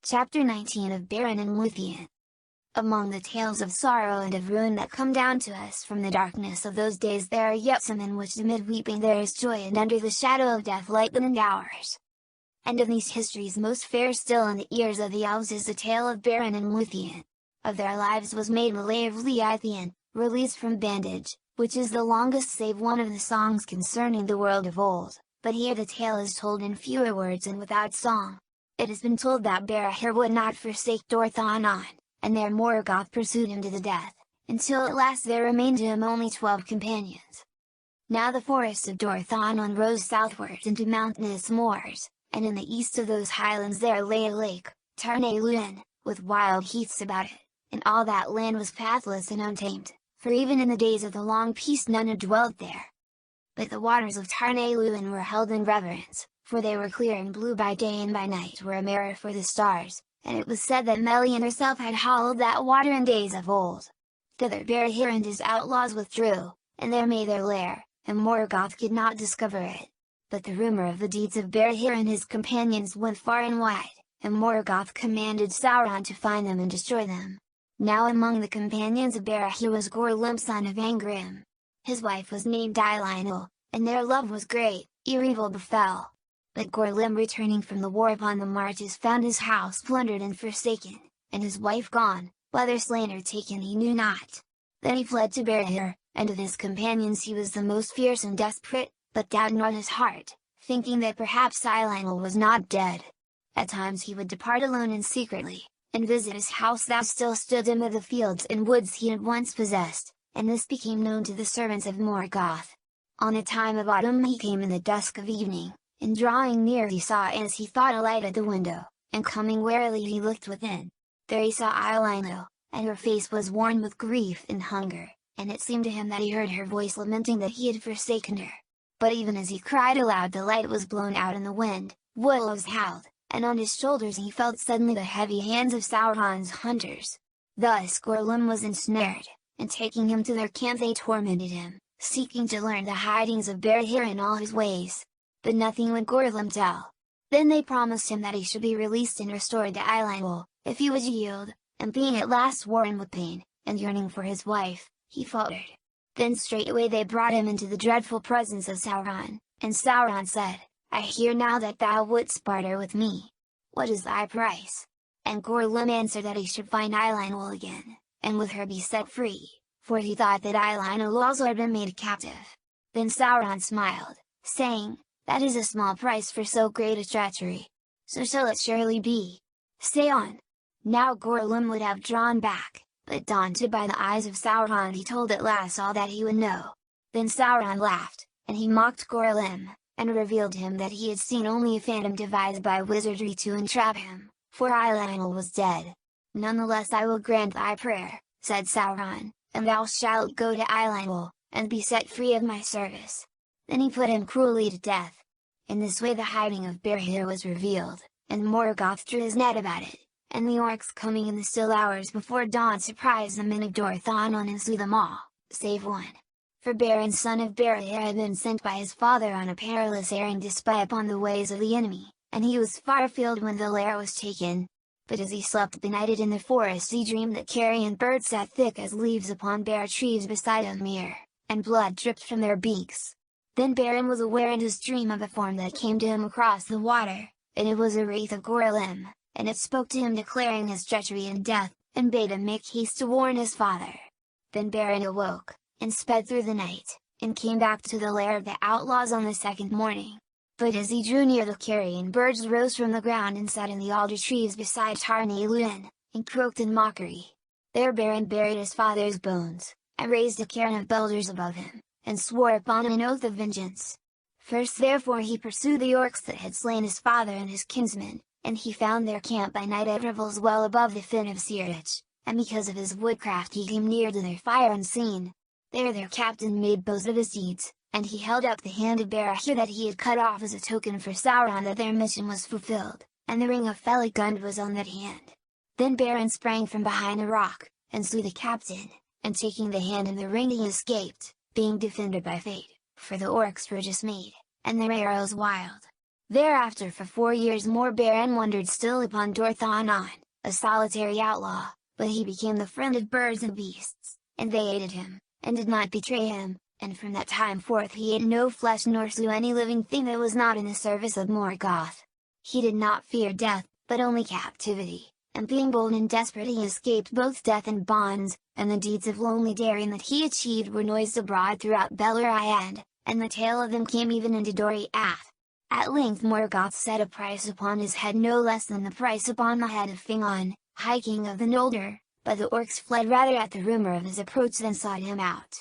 Chapter 19 of Beren and Luthien. Among the tales of sorrow and of ruin that come down to us from the darkness of those days there are yet some in which amid weeping there is joy, and under the shadow of death lightened hours. And of these histories most fair still in the ears of the elves is the tale of Beren and Luthien. Of their lives was made Lay of Leithien, released from bandage, which is the longest save one of the songs concerning the world of old, but here the tale is told in fewer words and without song. It has been told that Barahir would not forsake Dorthanon, and there Morgoth pursued him to the death, until at last there remained to him only 12 companions. Now the forests of Dorthanon rose southwards into mountainous moors, and in the east of those highlands there lay a lake, Tarnay-Luin, with wild heaths about it, and all that land was pathless and untamed, for even in the days of the long peace none had dwelt there. But the waters of Tarnay-Luin were held in reverence, for they were clear and blue by day, and by night were a mirror for the stars, and it was said that Melian herself had hallowed that water in days of old. Thither Barahir and his outlaws withdrew, and there made their lair, and Morgoth could not discover it. But the rumour of the deeds of Barahir and his companions went far and wide, and Morgoth commanded Sauron to find them and destroy them. Now among the companions of Barahir was Gorlim son of Angrim. His wife was named Eilionel, and their love was great, ere evil befell. But Gorlim returning from the war upon the marches found his house plundered and forsaken, and his wife gone, whether slain or taken he knew not. Then he fled to Barahir, and of his companions he was the most fierce and desperate, but doubted not his heart, thinking that perhaps Eilionel was not dead. At times he would depart alone and secretly, and visit his house that still stood amid the fields and woods he had once possessed, and this became known to the servants of Morgoth. On a time of autumn he came in the dusk of evening, and drawing near he saw as he thought a light at the window, and coming warily he looked within. There he saw Eilionel, and her face was worn with grief and hunger, and it seemed to him that he heard her voice lamenting that he had forsaken her. But even as he cried aloud the light was blown out in the wind, wolves howled, and on his shoulders he felt suddenly the heavy hands of Sauron's hunters. Thus Gorlim was ensnared, and taking him to their camp they tormented him, seeking to learn the hidings of Barahir and all his ways. But nothing would Gorlim tell. Then they promised him that he should be released and restored to Eilionel, if he would yield, and being at last worn with pain, and yearning for his wife, he faltered. Then straightway they brought him into the dreadful presence of Sauron, and Sauron said, I hear now that thou wouldst barter with me. What is thy price? And Gorlim answered that he should find Eilionel again, and with her be set free, for he thought that Eilionel also had been made captive. Then Sauron smiled, saying, That is a small price for so great a treachery. So shall it surely be. Say on. Now Gorlim would have drawn back, but daunted by the eyes of Sauron he told at last all that he would know. Then Sauron laughed, and he mocked Gorlim, and revealed to him that he had seen only a phantom devised by wizardry to entrap him, for Eilionel was dead. Nonetheless I will grant thy prayer, said Sauron, and thou shalt go to Eilionel, and be set free of my service. Then he put him cruelly to death. In this way the hiding of Barahir was revealed, and Morgoth drew his net about it, and the orcs coming in the still hours before dawn surprised the men of Dorthanon and slew them all, save one. For Beren son of Barahir had been sent by his father on a perilous errand to spy upon the ways of the enemy, and he was far afield when the lair was taken. But as he slept benighted in the forest he dreamed that carrion birds sat thick as leaves upon bare trees beside a mere, and blood dripped from their beaks. Then Beren was aware in his dream of a form that came to him across the water, and it was a wraith of Gorlim, and it spoke to him declaring his treachery and death, and bade him make haste to warn his father. Then Beren awoke, and sped through the night, and came back to the lair of the outlaws on the second morning. But as he drew near the carrion birds rose from the ground and sat in the alder trees beside Tarnay-Luin, and croaked in mockery. There Beren buried his father's bones, and raised a cairn of boulders above him, and swore upon an oath of vengeance. First therefore he pursued the orcs that had slain his father and his kinsmen, and he found their camp by night at intervals well above the fen of Seirich, and because of his woodcraft he came near to their fire unseen. There their captain made boast of his deeds, and he held up the hand of Barahir that he had cut off as a token for Sauron that their mission was fulfilled, and the ring of Felagund was on that hand. Then Beren sprang from behind a rock, and slew the captain, and taking the hand and the ring he escaped, being defended by fate, for the orcs were dismayed, and their arrows wild. Thereafter for 4 years more Beren wandered still upon Dorthanon, a solitary outlaw, but he became the friend of birds and beasts, and they aided him, and did not betray him, and from that time forth he ate no flesh nor slew any living thing that was not in the service of Morgoth. He did not fear death, but only captivity, and being bold and desperate he escaped both death and bonds, and the deeds of lonely daring that he achieved were noised abroad throughout Beleriand, and the tale of them came even into Doriath. At length Morgoth set a price upon his head no less than the price upon the head of Fingon, High King of the Noldor, but the orcs fled rather at the rumor of his approach than sought him out.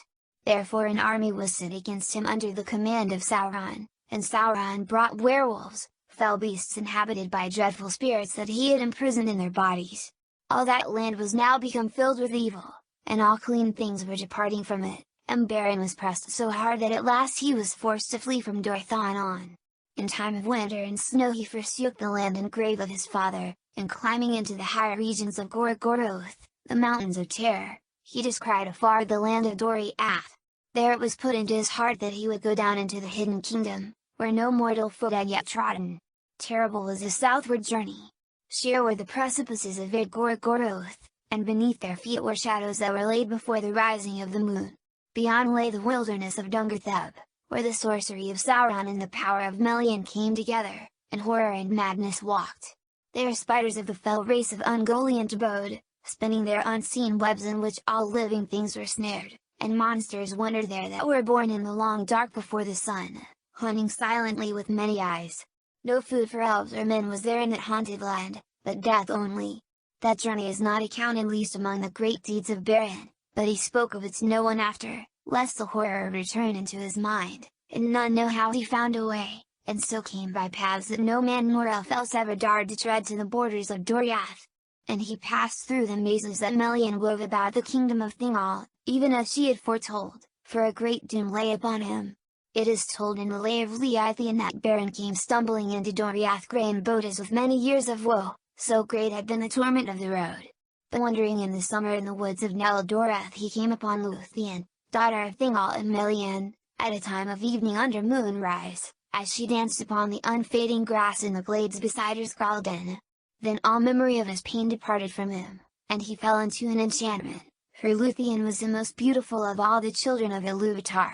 Therefore an army was sent against him under the command of Sauron, and Sauron brought werewolves, fell beasts inhabited by dreadful spirits that he had imprisoned in their bodies. All that land was now become filled with evil, and all clean things were departing from it, and Beren was pressed so hard that at last he was forced to flee from Dorthanon. In time of winter and snow he forsook the land and grave of his father, and climbing into the higher regions of Gorgoroth, the mountains of terror, he descried afar the land of Doriath. There it was put into his heart that he would go down into the hidden kingdom, where no mortal foot had yet trodden. Terrible was his southward journey. Sheer were the precipices of Gorgoroth, and beneath their feet were shadows that were laid before the rising of the moon. Beyond lay the wilderness of Dungertheb, where the sorcery of Sauron and the power of Melian came together, and horror and madness walked. There spiders of the fell race of Ungoliant abode, spinning their unseen webs in which all living things were snared, and monsters wandered there that were born in the long dark before the sun, hunting silently with many eyes. No food for elves or men was there in that haunted land, but death only. That journey is not accounted least among the great deeds of Beren, but he spoke of it to no one after, lest the horror return into his mind, and none know how he found a way, and so came by paths that no man nor elf else ever dared to tread to the borders of Doriath. And he passed through the mazes that Melian wove about the kingdom of Thingol, even as she had foretold, for a great doom lay upon him. It is told in the Lay of Leithian that Beren came stumbling into Doriath grey and bowed as with many years of woe, so great had been the torment of the road. But wandering in the summer in the woods of Neldorath he came upon Luthien, daughter of Thingol and Melian, at a time of evening under moonrise, as she danced upon the unfading grass in the glades beside her Skalden. Then all memory of his pain departed from him, and he fell into an enchantment, for Luthien was the most beautiful of all the children of Ilúvatar.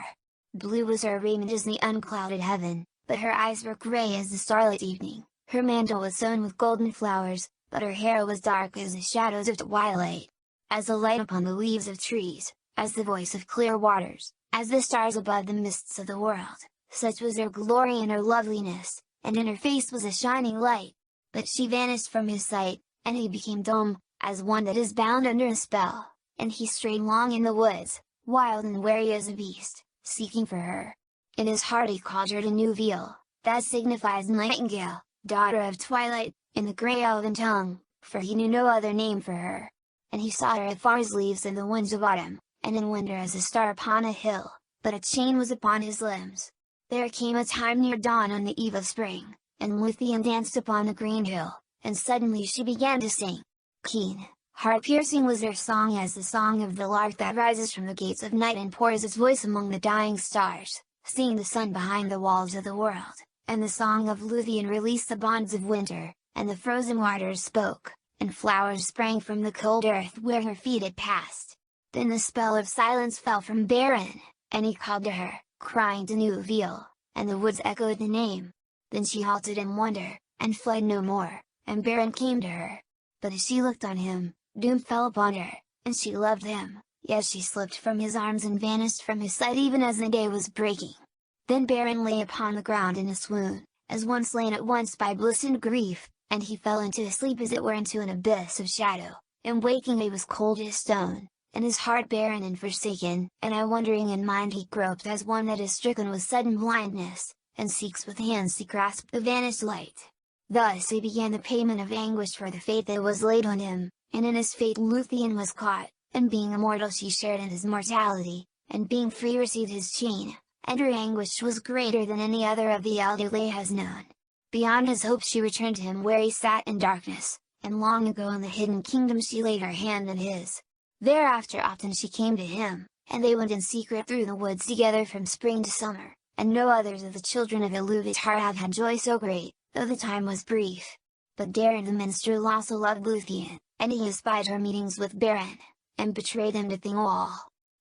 Blue was her raiment as the unclouded heaven, but her eyes were grey as the starlit evening, her mantle was sewn with golden flowers, but her hair was dark as the shadows of twilight. As the light upon the leaves of trees, as the voice of clear waters, as the stars above the mists of the world, such was her glory and her loveliness, and in her face was a shining light. But she vanished from his sight, and he became dumb, as one that is bound under a spell, and he strayed long in the woods, wild and wary as a beast, seeking for her. In his heart he called her to Nuviel, that signifies nightingale, daughter of twilight, in the grey elven tongue, for he knew no other name for her. And he saw her afar as leaves in the winds of autumn, and in winter as a star upon a hill, but a chain was upon his limbs. There came a time near dawn on the eve of spring, and Luthien danced upon the green hill, and suddenly she began to sing. Keen, heart-piercing was her song as the song of the lark that rises from the gates of night and pours its voice among the dying stars, seeing the sun behind the walls of the world, and the song of Luthien released the bonds of winter, and the frozen waters spoke, and flowers sprang from the cold earth where her feet had passed. Then the spell of silence fell from Beren, and he called to her, crying to Nuviel, and the woods echoed the name. Then she halted in wonder, and fled no more, and Beren came to her. But as she looked on him, doom fell upon her, and she loved him, yet she slipped from his arms and vanished from his sight even as the day was breaking. Then Beren lay upon the ground in a swoon, as one slain at once by bliss and grief, and he fell into a sleep as it were into an abyss of shadow, and waking he was cold as stone, and his heart barren and forsaken, and wondering in mind he groped as one that is stricken with sudden blindness, and seeks with hands to grasp the vanished light. Thus he began the payment of anguish for the fate that was laid on him, and in his fate Luthien was caught, and being immortal she shared in his mortality, and being free received his chain, and her anguish was greater than any other of the Eldorley has known. Beyond his hope she returned to him where he sat in darkness, and long ago in the hidden kingdom she laid her hand in his. Thereafter often she came to him, and they went in secret through the woods together from spring to summer, and no others of the children of Iluvatar have had joy so great, though the time was brief. But Darin the minstrel also loved Luthien, and he espied her meetings with Beren, and betrayed him to Thingol.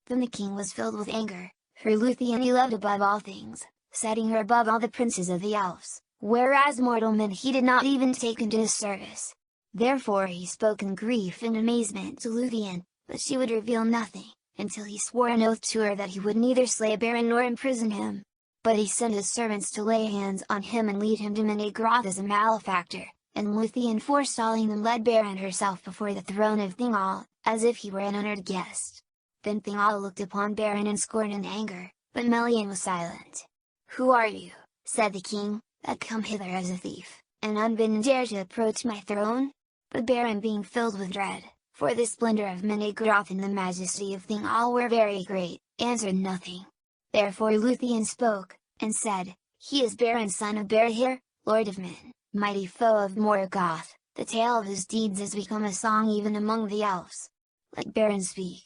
Then the king was filled with anger, for Luthien he loved above all things, setting her above all the princes of the elves, whereas mortal men he did not even take into his service. Therefore he spoke in grief and amazement to Luthien, but she would reveal nothing, until he swore an oath to her that he would neither slay Beren nor imprison him. But he sent his servants to lay hands on him and lead him to Menegroth as a malefactor, and Luthien forestalling them led Beren herself before the throne of Thingol, as if he were an honored guest. Then Thingol looked upon Beren in scorn and anger, but Melian was silent. "Who are you," said the king, "that come hither as a thief, and unbidden dare to approach my throne?" But Beren, being filled with dread, for the splendor of Menegroth and the majesty of Thingol were very great, answered nothing. Therefore Luthien spoke, and said, "He is Beren son of Berahir, lord of men, mighty foe of Morgoth, the tale of his deeds has become a song even among the elves." "Let Beren speak,"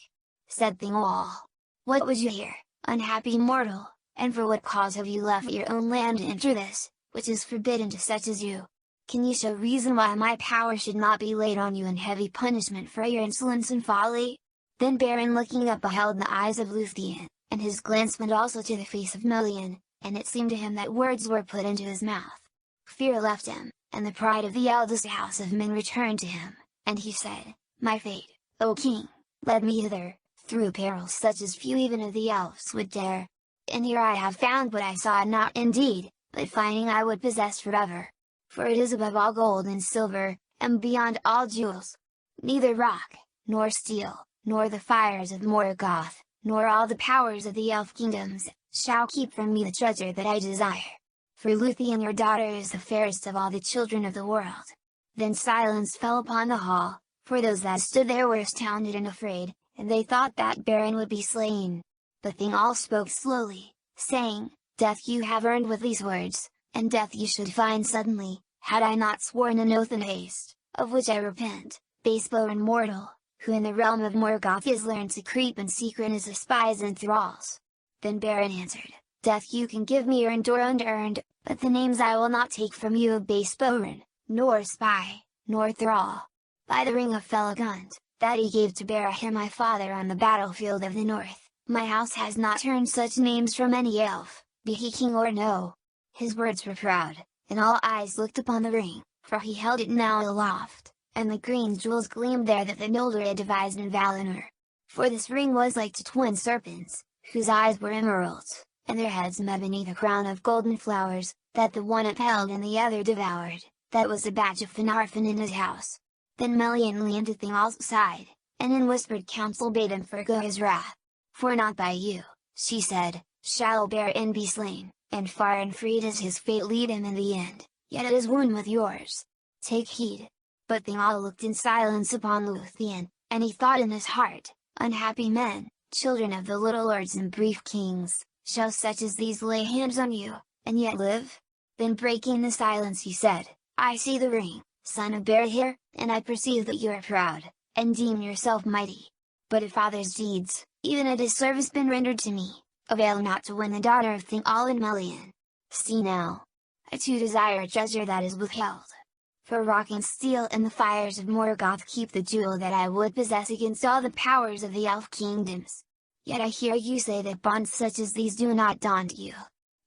said Thingol. "What would you hear, unhappy mortal, and for what cause have you left your own land to enter this, which is forbidden to such as you? Can you show reason why my power should not be laid on you in heavy punishment for your insolence and folly?" Then Beren looking up beheld the eyes of Luthien, and his glance went also to the face of Melian, and it seemed to him that words were put into his mouth. Fear left him, and the pride of the eldest house of men returned to him, and he said, "My fate, O king, led me hither, through perils such as few even of the elves would dare. And here I have found what I sought not indeed, but finding I would possess forever. For it is above all gold and silver, and beyond all jewels. Neither rock, nor steel, nor the fires of Morgoth, nor all the powers of the elf kingdoms, shall keep from me the treasure that I desire. For Luthien your daughter is the fairest of all the children of the world." Then silence fell upon the hall, for those that stood there were astounded and afraid, and they thought that Beren would be slain. But Thingol spoke slowly, saying, "Death you have earned with these words, and death you should find suddenly, had I not sworn an oath in haste, of which I repent, base-born mortal, who in the realm of Morgoth has learned to creep in secret as a spies and thralls." Then Beren answered, "Death you can give me earned or unearned, but the names I will not take from you of base-born, nor spy, nor thrall. By the ring of Felagund, that he gave to Berahir my father on the battlefield of the north, my house has not turned such names from any elf, be he king or no." His words were proud, and all eyes looked upon the ring, for he held it now aloft, and the green jewels gleamed there that the Noldor had devised in Valinor. For this ring was like to twin serpents, whose eyes were emeralds, and their heads met beneath a crown of golden flowers, that the one upheld and the other devoured. That was the badge of Finarfin in his house. Then Melian leaned to Thingol's side, and in whispered counsel bade him forego his wrath. "For not by you," she said, "shall Beren be slain, and far and free does his fate lead him in the end, yet it is wound with yours. Take heed." But Thingol looked in silence upon Luthien, and he thought in his heart, "Unhappy men, children of the little lords and brief kings, shall such as these lay hands on you, and yet live?" Then breaking the silence he said, "I see the ring, son of Berahir, and I perceive that you are proud, and deem yourself mighty. But a father's deeds, even at his service been rendered to me, avail not to win the daughter of Thingol and Melian. See now! I too desire a treasure that is withheld. For rock and steel and the fires of Morgoth keep the jewel that I would possess against all the powers of the elf kingdoms. Yet I hear you say that bonds such as these do not daunt you.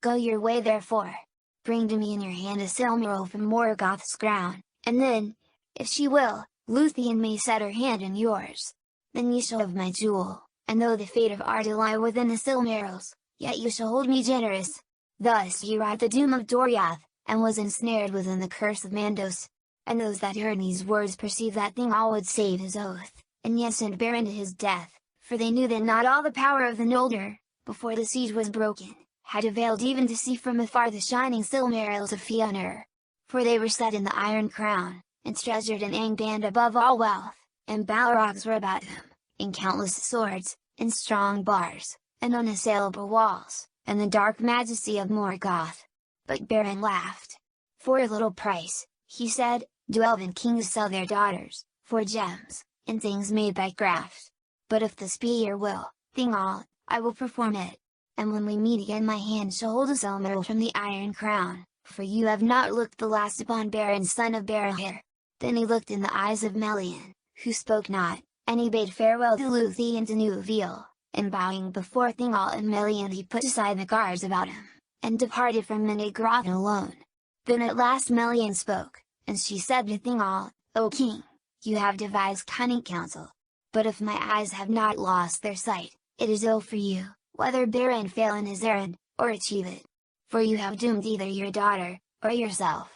Go your way therefore. Bring to me in your hand a Silmaril from Morgoth's crown, and then, if she will, Luthien may set her hand in yours. Then you shall have my jewel, and though the fate of Arda lie within the Silmarils, yet you shall hold me generous." Thus he wrought the doom of Doriath, and was ensnared within the curse of Mandos. And those that heard these words perceived that Thingol would save his oath, and yet sent Beren to his death, for they knew that not all the power of the Noldor, before the siege was broken, had availed even to see from afar the shining Silmarils of Fëanor. For they were set in the Iron Crown, and treasured in Angband above all wealth, and Balrogs were about them, in countless swords, and strong bars, and unassailable walls, and the dark majesty of Morgoth. But Beren laughed. "For a little price," he said, "do elven kings sell their daughters, for gems, and things made by craft. But if this be your will, Thingol, I will perform it." and when we meet again my hand shall hold a Silmaril from the Iron Crown, for you have not looked the last upon Beren son of Barahir." Then he looked in the eyes of Melian, who spoke not, and he bade farewell to Luthien and to Nuviel, and bowing before Thingol and Melian he put aside the guards about him, and departed from Minegroth alone. Then at last Melian spoke, and she said to Thingol, "O king, you have devised cunning counsel. But if my eyes have not lost their sight, it is ill for you, whether Beren fail in his errand, or achieve it. For you have doomed either your daughter, or yourself.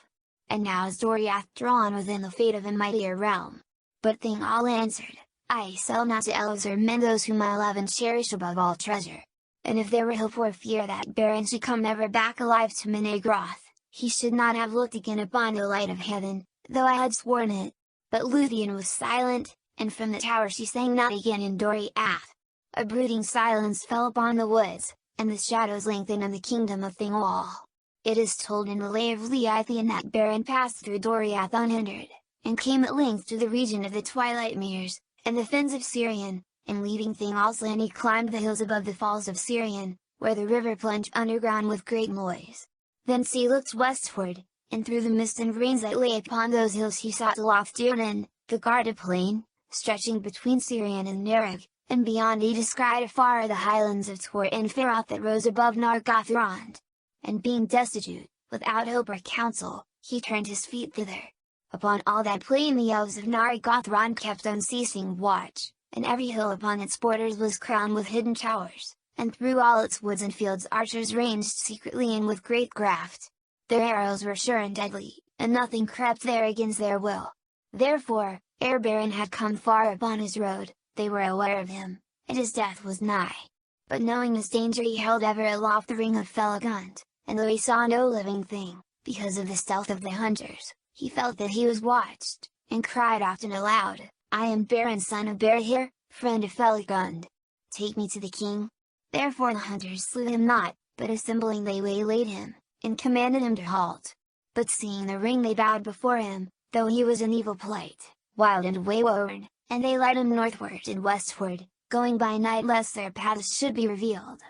And now is Doriath drawn within the fate of a mightier realm." But Thingol answered, "I sell not to elves or men those whom I love and cherish above all treasure. And if there were hope or fear that Beren should come never back alive to Minegroth, he should not have looked again upon the light of heaven, though I had sworn it." But Luthien was silent, and from the tower she sang not again in Doriath. A brooding silence fell upon the woods, and the shadows lengthened in the kingdom of Thingol. It is told in the Lay of Leithian that Beren passed through Doriath unhindered, and came at length to the region of the Twilight Meres, and the fens of Sirion, and leaving Thingol's land he climbed the hills above the falls of Sirion, where the river plunged underground with great noise. Thence he looked westward, and through the mist and rains that lay upon those hills he saw Lothdurnan, the guarded plain, stretching between Sirion and Nerrig, and beyond he descried afar the highlands of Tor and Feroth that rose above Nargothrond. And being destitute, without hope or counsel, he turned his feet thither. Upon all that plain the elves of Nargothrond kept unceasing watch, and every hill upon its borders was crowned with hidden towers, and through all its woods and fields archers ranged secretly and with great craft. Their arrows were sure and deadly, and nothing crept there against their will. Therefore, ere Beren had come far upon his road, they were aware of him, and his death was nigh. But knowing his danger he held ever aloft the ring of Felagund, and though he saw no living thing, because of the stealth of the hunters, he felt that he was watched, and cried often aloud, "I am Beren son of Barahir, friend of Felagund. Take me to the king." Therefore the hunters slew him not, but assembling they waylaid him, and commanded him to halt. But seeing the ring they bowed before him, though he was in evil plight, wild and wayward, and they led him northward and westward, going by night lest their paths should be revealed.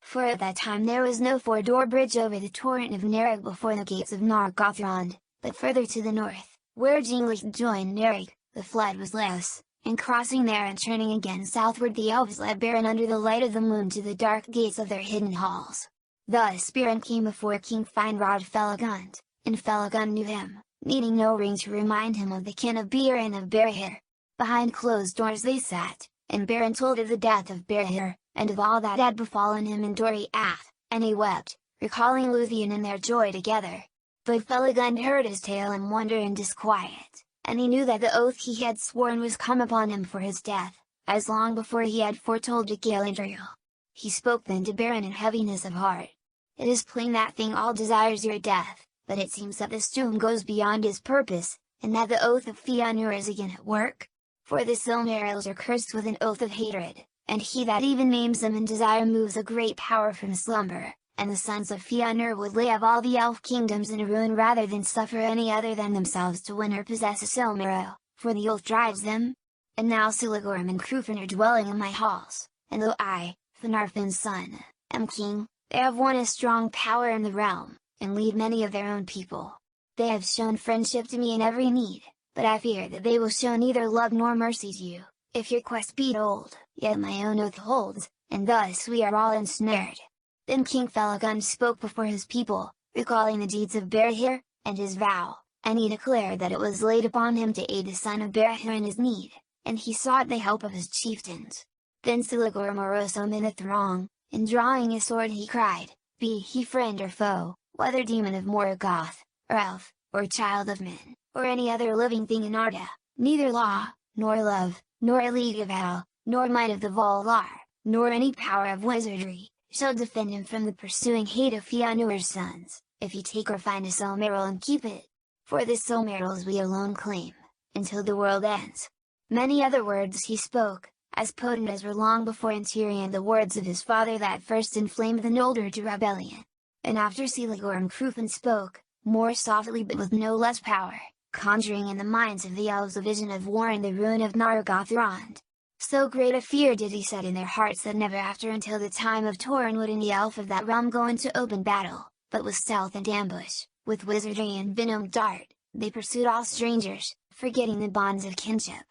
For at that time there was no ford or bridge over the torrent of Nerrig before the gates of Nargothrond, but further to the north, where Jinglish joined Nerrig, the flood was less, and crossing there and turning again southward the elves led Beren under the light of the moon to the dark gates of their hidden halls. Thus Beren came before King Finrod Felagund, and Felagund knew him, needing no ring to remind him of the kin of Beren of Barahir. Behind closed doors they sat, and Beren told of the death of Barahir, and of all that had befallen him in Doriath, and he wept, recalling Luthien and their joy together. But Felagund heard his tale in wonder and disquiet, and he knew that the oath he had sworn was come upon him for his death, as long before he had foretold to Galadriel. He spoke then to Beren in heaviness of heart. "It is plain that Thingol desires your death, but it seems that this doom goes beyond his purpose, and that the oath of Fëanor is again at work. For the Silmarils are cursed with an oath of hatred, and he that even names them in desire moves a great power from slumber, and the sons of Fëanor would lay of all the elf kingdoms in ruin rather than suffer any other than themselves to win or possess a Silmaril, for the oath drives them. And now Siligorm and Crufin are dwelling in my halls, and though I, Finarfin's son, am king, they have won a strong power in the realm, and lead many of their own people. They have shown friendship to me in every need, but I fear that they will show neither love nor mercy to you. If your quest be told, yet my own oath holds, and thus we are all ensnared." Then King Felagund spoke before his people, recalling the deeds of Barahir, and his vow, and he declared that it was laid upon him to aid the son of Barahir in his need, and he sought the help of his chieftains. Then Siligorm arose in the throng, and drawing his sword he cried, "Be he friend or foe, whether demon of Morgoth, or elf, or child of men, or any other living thing in Arda, neither law, nor love, nor a league of hell, nor might of the Valar, nor any power of wizardry, shall defend him from the pursuing hate of Fëanor's sons, if he take or find a Silmaril and keep it. For the Silmarils we alone claim, until the world ends." Many other words he spoke, as potent as were long before in Tyrion the words of his father that first inflamed the Noldor to rebellion. And after Siligorm Crufin spoke, more softly but with no less power, conjuring in the minds of the elves a vision of war and the ruin of Nargothrond. So great a fear did he set in their hearts that never after until the time of Thorin would any elf of that realm go into open battle, but with stealth and ambush, with wizardry and venomed dart, they pursued all strangers, forgetting the bonds of kinship.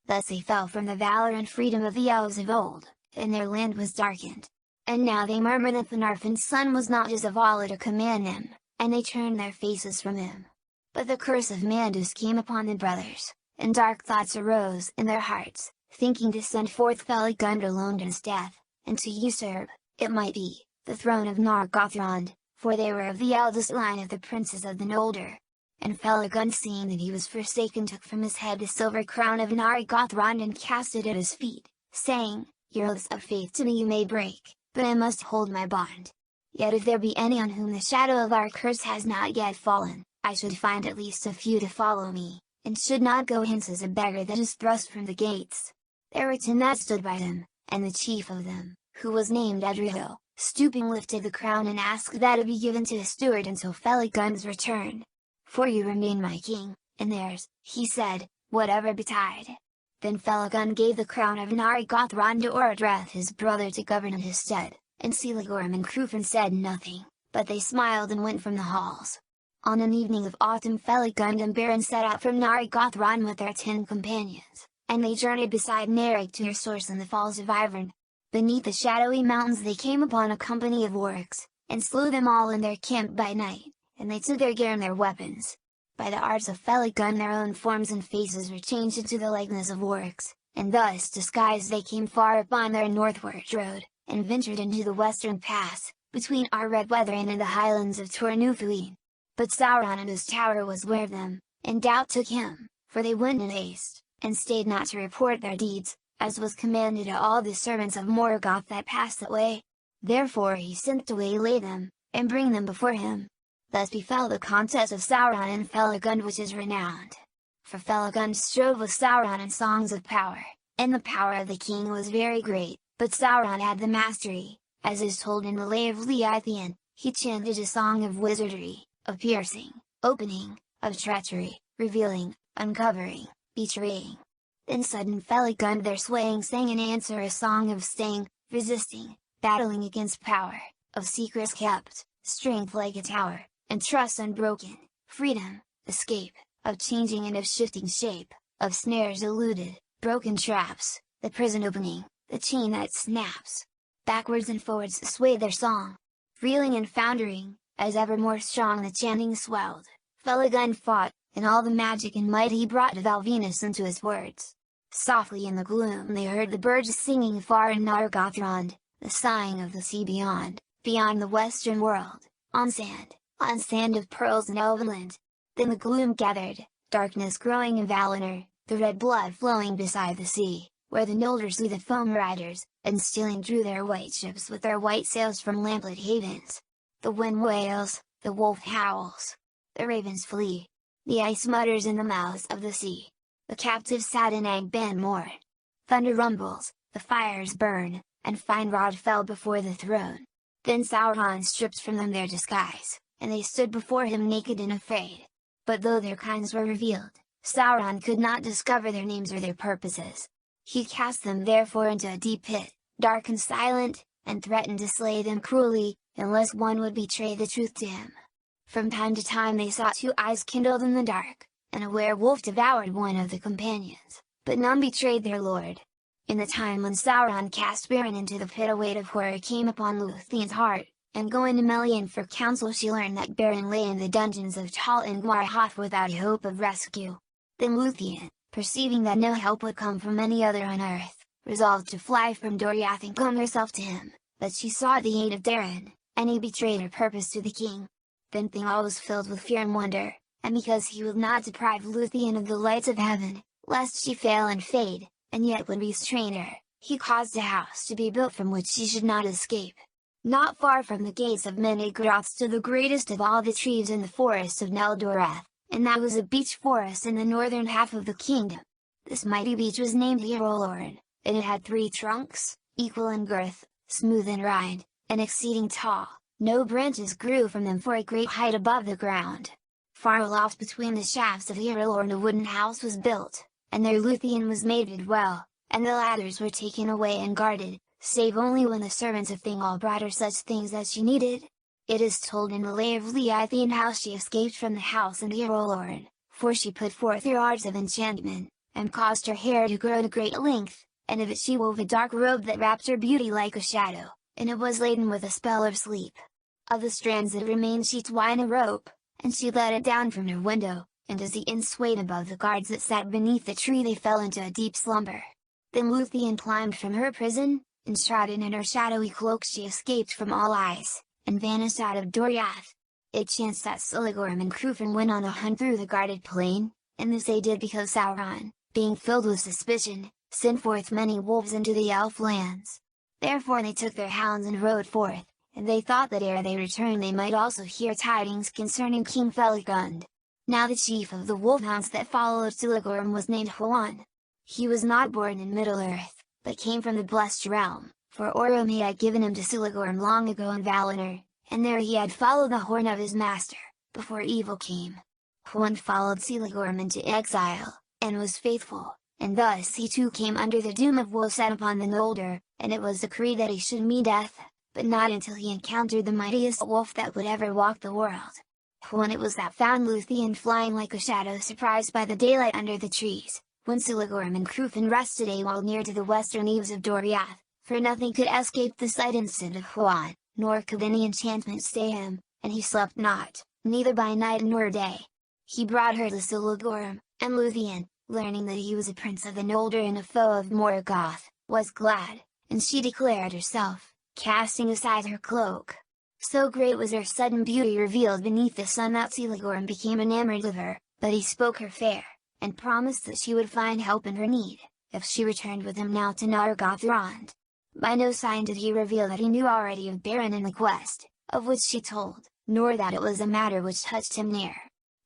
Thus they fell from the valor and freedom of the elves of old, and their land was darkened. And now they murmur that Finarfin's son was not just of Vala to command them, and they turned their faces from him. But the curse of Mandus came upon the brothers, and dark thoughts arose in their hearts, thinking to send forth Felagund alone to his death, and to usurp, it might be, the throne of Nargothrond, for they were of the eldest line of the princes of the Noldor. And Felagund, seeing that he was forsaken, took from his head the silver crown of Nargothrond and cast it at his feet, saying, "Your oaths of faith to me you may break, but I must hold my bond. Yet if there be any on whom the shadow of our curse has not yet fallen, I should find at least a few to follow me, and should not go hence as a beggar that is thrust from the gates." There were 10 that stood by them, and the chief of them, who was named Edriel, stooping lifted the crown and asked that it be given to his steward until Felagund's return. "For you remain my king, and theirs," he said, "whatever betide." Then Felagund gave the crown of Nargothrond to Orodreth his brother to govern in his stead, and Celegorum and Crufin said nothing, but they smiled and went from the halls. On an evening of autumn Felagund and Beren set out from Nargothrond with their 10 companions, and they journeyed beside Narek to their source in the falls of Ivern. Beneath the shadowy mountains they came upon a company of orcs, and slew them all in their camp by night, and they took their gear and their weapons. By the arts of Felagund their own forms and faces were changed into the likeness of orcs, and thus disguised they came far upon their northward road, and ventured into the western pass, between our red weathering and the highlands of Tornufuin. But Sauron in his tower was ware of them, and doubt took him, for they went in haste, and stayed not to report their deeds, as was commanded to all the servants of Morgoth that passed that way. Therefore he sent to waylay them, and bring them before him. Thus befell the contest of Sauron and Felagund, which is renowned. For Felagund strove with Sauron in songs of power, and the power of the king was very great, but Sauron had the mastery, as is told in the Lay of Leithian. He chanted a song of wizardry, of piercing, opening, of treachery, revealing, uncovering, betraying. Then sudden Felagund their swaying sang in answer a song of staying, resisting, battling against power, of secrets kept, strength like a tower, and trust unbroken, freedom, escape, of changing and of shifting shape, of snares eluded, broken traps, the prison opening, the chain that snaps. Backwards and forwards swayed their song, reeling and foundering, as ever more strong the chanting swelled. Felagund fought, and all the magic and might he brought of Alvinus into his words. Softly in the gloom they heard the birds singing far in Nargothrond, the sighing of the sea beyond the western world, on sand of pearls and Elvenland. Then the gloom gathered, darkness growing in Valinor, the red blood flowing beside the sea, where the Noldor slew the foam riders, and stealing drew their white ships with their white sails from lamplit havens. The wind wails, the wolf howls, the ravens flee, the ice mutters in the mouths of the sea, the captives sad in Angband mourn. Thunder rumbles, the fires burn, and Finrod fell before the throne. Then Sauron stripped from them their disguise, and they stood before him naked and afraid. But though their kinds were revealed, Sauron could not discover their names or their purposes. He cast them therefore into a deep pit, dark and silent, and threatened to slay them cruelly, unless one would betray the truth to him. From time to time they saw 2 eyes kindled in the dark, and a werewolf devoured one of the companions, but none betrayed their lord. In the time when Sauron cast Beren into the pit a weight of horror came upon Luthien's heart, and going to Melian for counsel she learned that Beren lay in the dungeons of Tal Ngwarhoth without hope of rescue. Then Luthien, perceiving that no help would come from any other on earth, resolved to fly from Doriath and come herself to him, but she sought the aid of Darin, and he betrayed her purpose to the king. Then Thingol was filled with fear and wonder, and because he would not deprive Luthien of the lights of heaven, lest she fail and fade, and yet would restrain her, he caused a house to be built from which she should not escape. Not far from the gates of Menegroth stood the greatest of all the trees in the forest of Neldoreth, and that was a beech forest in the northern half of the kingdom. This mighty beech was named Hierolorn, and it had 3 trunks, equal in girth, smooth in rind, and exceeding tall. No branches grew from them for a great height above the ground. Far aloft between the shafts of Hierolorn a wooden house was built, and there Luthien was mated well, and the ladders were taken away and guarded, save only when the servants of Thingol brought her such things as she needed. It is told in the Lay of Leithian how she escaped from the house in Eorlord, for she put forth her arts of enchantment, and caused her hair to grow to great length, and of it she wove a dark robe that wrapped her beauty like a shadow, and it was laden with a spell of sleep. Of the strands that remained she twined a rope, and she let it down from her window, and as the end swayed above the guards that sat beneath the tree they fell into a deep slumber. Then Luthien climbed from her prison, enshrouded in her shadowy cloak she escaped from all eyes, and vanished out of Doriath. It chanced that Siligorm and Crufin went on a hunt through the guarded plain, and this they did because Sauron, being filled with suspicion, sent forth many wolves into the elf lands. Therefore they took their hounds and rode forth, and they thought that ere they returned they might also hear tidings concerning King Feligund. Now the chief of the wolfhounds that followed Siligorm was named Huan. He was not born in Middle-earth, but came from the Blessed Realm, for Orome had given him to Siligorm long ago in Valinor, and there he had followed the horn of his master, before evil came. Huan followed Siligorm into exile, and was faithful, and thus he too came under the doom of woe set upon the Noldor, and it was decreed that he should meet death, but not until he encountered the mightiest wolf that would ever walk the world. When it was that found Luthien flying like a shadow surprised by the daylight under the trees, when Siligorm and Crufin rested a while near to the western eaves of Doriath, for nothing could escape the sight instant of Huan, nor could any enchantment stay him, and he slept not, neither by night nor day. He brought her to Siligorm, and Luthien, learning that he was a prince of the Noldor and a foe of Morgoth, was glad, and she declared herself, casting aside her cloak. So great was her sudden beauty revealed beneath the sun that Siligorm became enamored of her, but he spoke her fair, and promised that she would find help in her need, if she returned with him now to Nargothrond. By no sign did he reveal that he knew already of Beren and the quest, of which she told, nor that it was a matter which touched him near.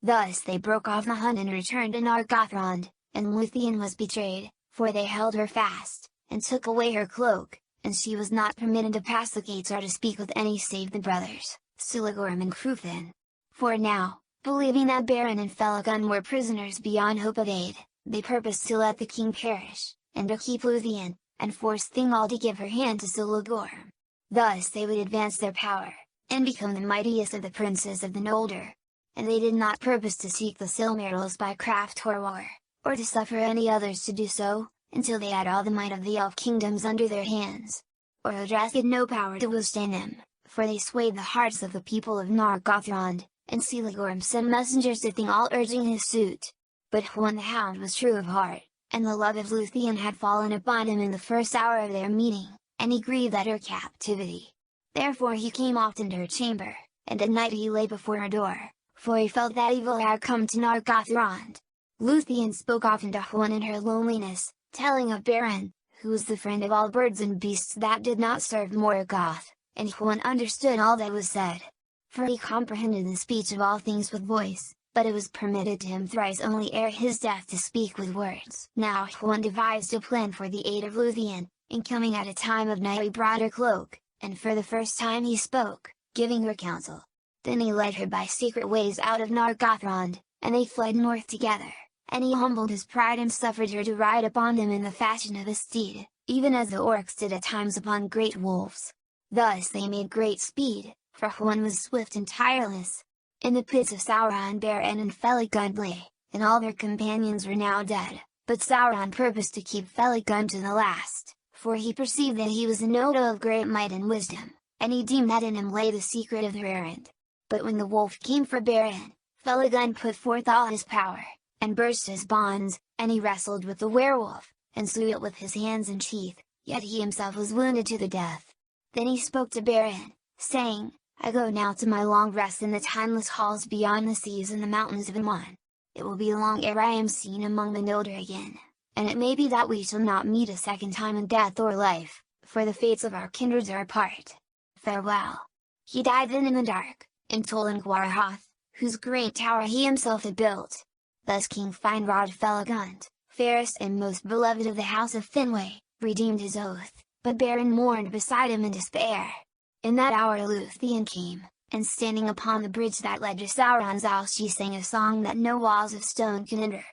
Thus they broke off the hunt and returned to Nargothrond, and Luthien was betrayed, for they held her fast, and took away her cloak, and she was not permitted to pass the gates or to speak with any save the brothers, Siligorm and Crufin. For now, believing that Beren and Feligund were prisoners beyond hope of aid, they purposed to let the king perish, and to keep Luthien, and force Thingol to give her hand to Siligorm. Thus they would advance their power, and become the mightiest of the princes of the Noldor. And they did not purpose to seek the Silmarils by craft or war, or to suffer any others to do so, until they had all the might of the elf kingdoms under their hands. Orodreth had no power to withstand them, for they swayed the hearts of the people of Nargothrond, and Siligorm sent messengers to Thingol urging his suit. But Huan the Hound was true of heart, and the love of Luthien had fallen upon him in the first hour of their meeting, and he grieved at her captivity. Therefore he came often to her chamber, and at night he lay before her door, for he felt that evil had come to Nargothrond. Luthien spoke often to Huan in her loneliness, telling of Beren, who was the friend of all birds and beasts that did not serve Morgoth, and Huan understood all that was said. For he comprehended the speech of all things with voice, but it was permitted to him thrice only ere his death to speak with words. Now Huan devised a plan for the aid of Luthien, and coming at a time of night he brought her cloak, and for the first time he spoke, giving her counsel. Then he led her by secret ways out of Nargothrond, and they fled north together. And he humbled his pride and suffered her to ride upon him in the fashion of a steed, even as the orcs did at times upon great wolves. Thus they made great speed, for Huan was swift and tireless. In the pits of Sauron Beren and Feligund lay, and all their companions were now dead, but Sauron purposed to keep Feligund to the last, for he perceived that he was an Odo of great might and wisdom, and he deemed that in him lay the secret of their errand. But when the wolf came for Beren, Feligund put forth all his power, and burst his bonds, and he wrestled with the werewolf, and slew it with his hands and teeth, yet he himself was wounded to the death. Then he spoke to Beren, saying, I go now to my long rest in the timeless halls beyond the seas and the mountains of Aman. It will be long ere I am seen among the Noldor again, and it may be that we shall not meet a second time in death or life, for the fates of our kindreds are apart. Farewell. He died then in the dark, in Tolangwarhoth, whose great tower he himself had built. Thus King Finrod Feligund, fairest and most beloved of the house of Finwë, redeemed his oath, but Beren mourned beside him in despair. In that hour Luthien came, and standing upon the bridge that led to Sauron's house she sang a song that no walls of stone could enter.